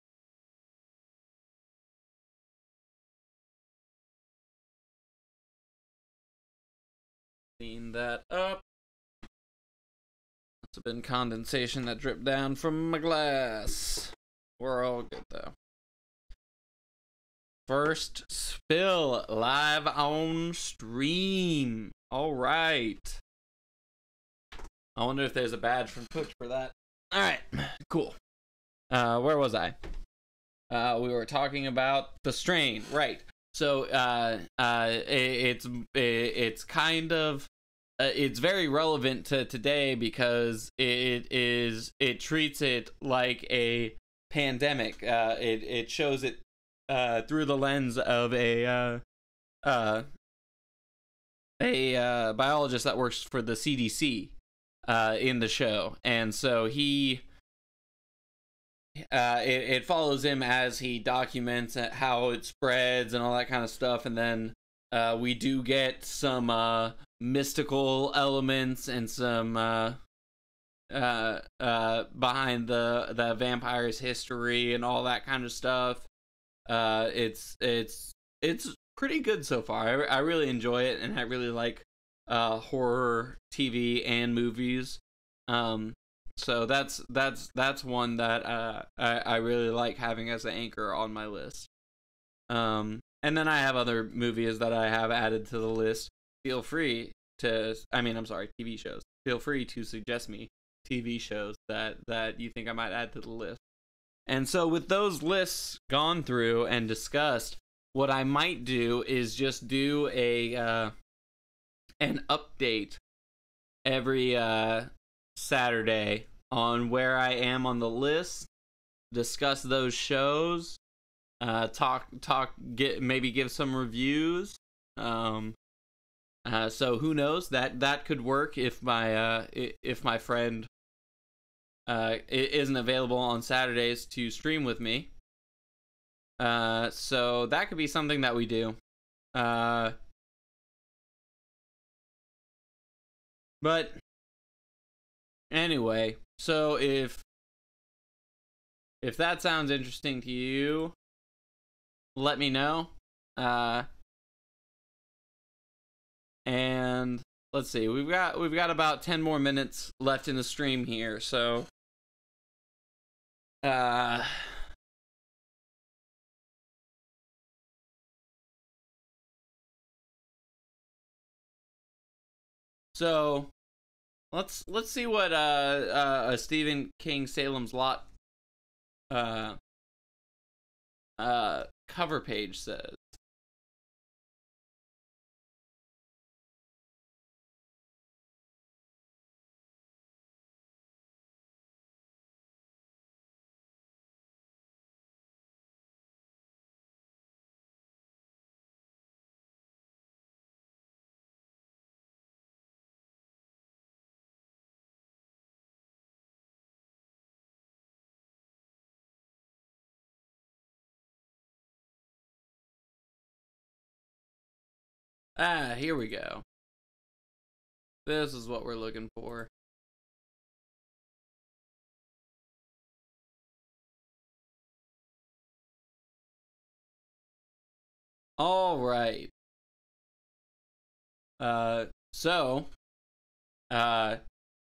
Clean that up. Must have been condensation that dripped down from my glass. We're all good though. First spill live on stream. All right. I wonder if there's a badge from Twitch for that. All right, cool. Where was I? We were talking about The Strain, right? So it's kind of it's very relevant to today because it treats it like a pandemic. It shows it through the lens of a biologist that works for the CDC in the show, and so it follows him as he documents how it spreads and all that kind of stuff, and then we do get some mystical elements and some behind the vampire's history and all that kind of stuff. It's pretty good so far. I really enjoy it, and I really like horror TV and movies. So that's one that I really like having as an anchor on my list. And then I have other movies that I have added to the list. Feel free to, TV shows. Feel free to suggest me TV shows that you think I might add to the list. And so with those lists gone through and discussed, what I might do is just do an update every Saturday on where I am on the list, discuss those shows, maybe give some reviews. So who knows, that could work if my friend isn't available on Saturdays to stream with me. So that could be something that we do. But anyway, so if that sounds interesting to you, let me know. And let's see, we've got about 10 more minutes left in the stream here, so so let's see what a Stephen King Salem's Lot cover page says. Here we go. This is what we're looking for. All right. So,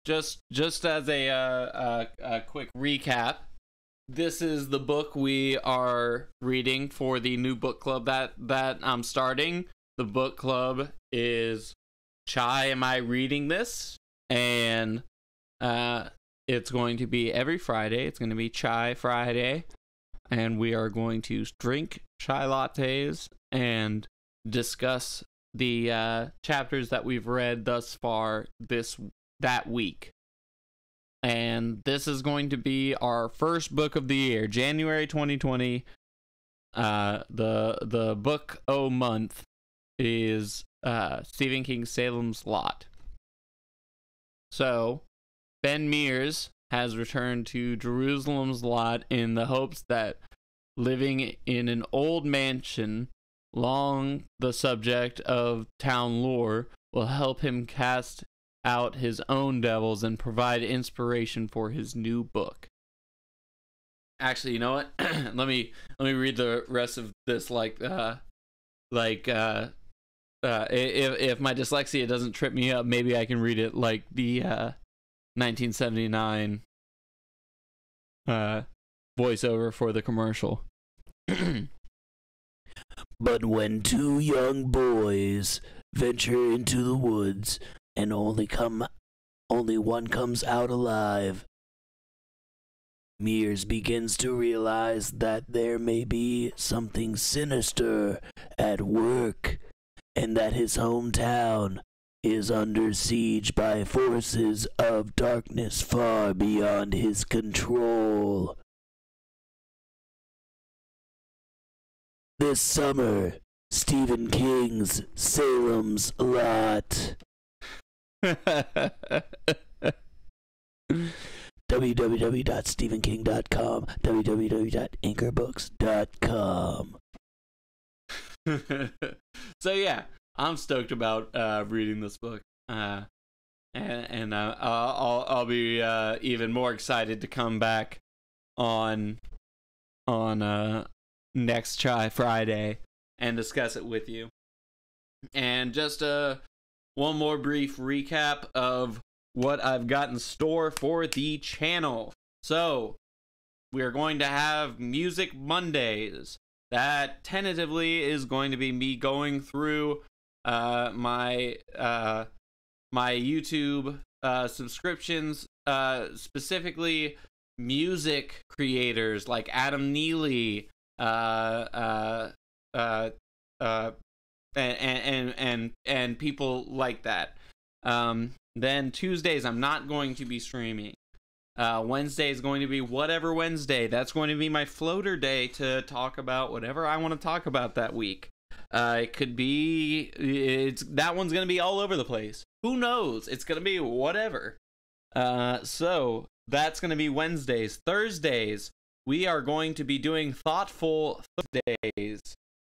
just as a quick recap, this is the book we are reading for the new book club that I'm starting. The book club is Chai Am I Reading This? And it's going to be every Friday. It's going to be Chai Friday. And we are going to drink chai lattes and discuss the chapters that we've read thus far that week. And this is going to be our first book of the year, January 2020. The book month is Stephen King Salem's Lot. So Ben Mears has returned to Jerusalem's Lot in the hopes that living in an old mansion, long the subject of town lore, will help him cast out his own devils and provide inspiration for his new book. Actually, you know what? let me read the rest of this if my dyslexia doesn't trip me up, maybe I can read it like the 1979 voiceover for the commercial. But when two young boys venture into the woods and only one comes out alive, Mears begins to realize that there may be something sinister at work, and that his hometown is under siege by forces of darkness far beyond his control. This summer, Stephen King's Salem's Lot. www.stephenking.com, www.anchorbooks.com. So yeah, I'm stoked about reading this book. and I'll be even more excited to come back on next Chai Friday and discuss it with you. And just one more brief recap of what I've got in store for the channel. So we are going to have Music Mondays. That tentatively is going to be me going through my YouTube subscriptions, specifically music creators like Adam Neely, and people like that. Then Tuesdays I'm not going to be streaming. Wednesday is going to be Whatever Wednesday. That's going to be my floater day to talk about whatever I want to talk about that week. It could be, that one's going to be all over the place. Who knows? It's going to be whatever. So that's going to be Wednesdays. Thursdays, we are going to be doing Thoughtful Thursdays.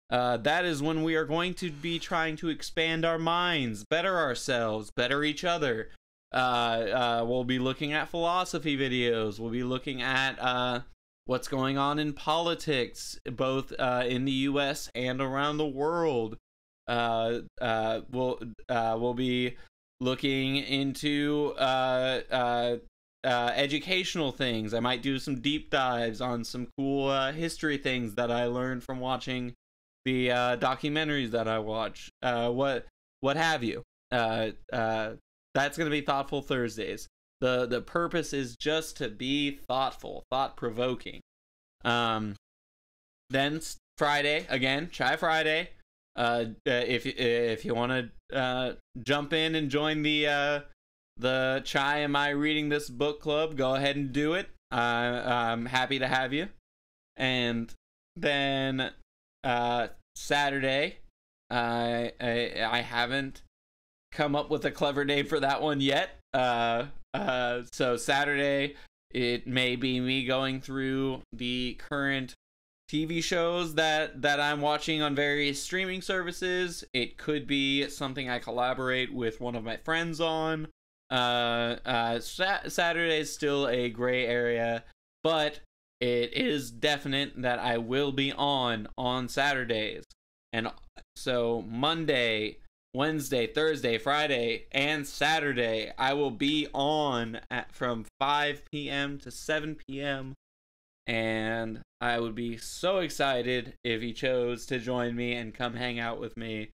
That is when we are going to be trying to expand our minds, better ourselves, better each other. We'll be looking at philosophy videos. We'll be looking at what's going on in politics, both in the U.S. and around the world. We'll be looking into educational things. I might do some deep dives on some cool history things that I learned from watching the documentaries that I watch. What have you. That's going to be Thoughtful Thursdays. The purpose is just to be thoughtful, thought-provoking. Then Friday, again, Chai Friday. If you want to jump in and join the Chai Am I Reading This Book Club, go ahead and do it. I'm happy to have you. And then Saturday, I haven't come up with a clever name for that one yet. So Saturday, it may be me going through the current TV shows that I'm watching on various streaming services. It could be something I collaborate with one of my friends on. Saturday is still a gray area, but it is definite that I will be on Saturdays. And so Monday, Wednesday, Thursday, Friday, and Saturday, I will be on from 5 p.m. to 7 p.m. And I would be so excited if you chose to join me and come hang out with me.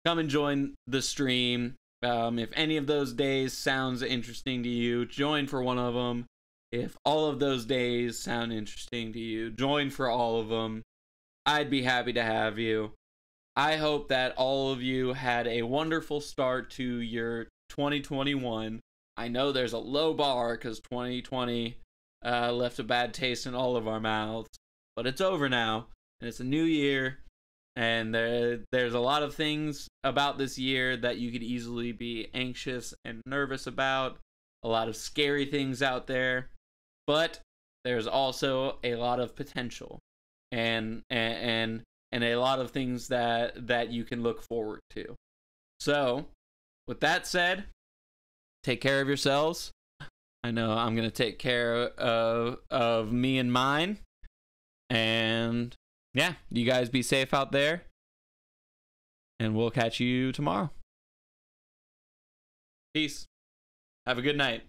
Come and join the stream. If any of those days sounds interesting to you, join for one of them. If all of those days sound interesting to you, join for all of them. I'd be happy to have you. I hope that all of you had a wonderful start to your 2021. I know there's a low bar because 2020 left a bad taste in all of our mouths, but it's over now, and it's a new year, and there's a lot of things about this year that you could easily be anxious and nervous about, a lot of scary things out there, but there's also a lot of potential and a lot of things that you can look forward to. So, with that said, take care of yourselves. I know I'm going to take care of me and mine. And yeah, you guys be safe out there. And we'll catch you tomorrow. Peace. Have a good night.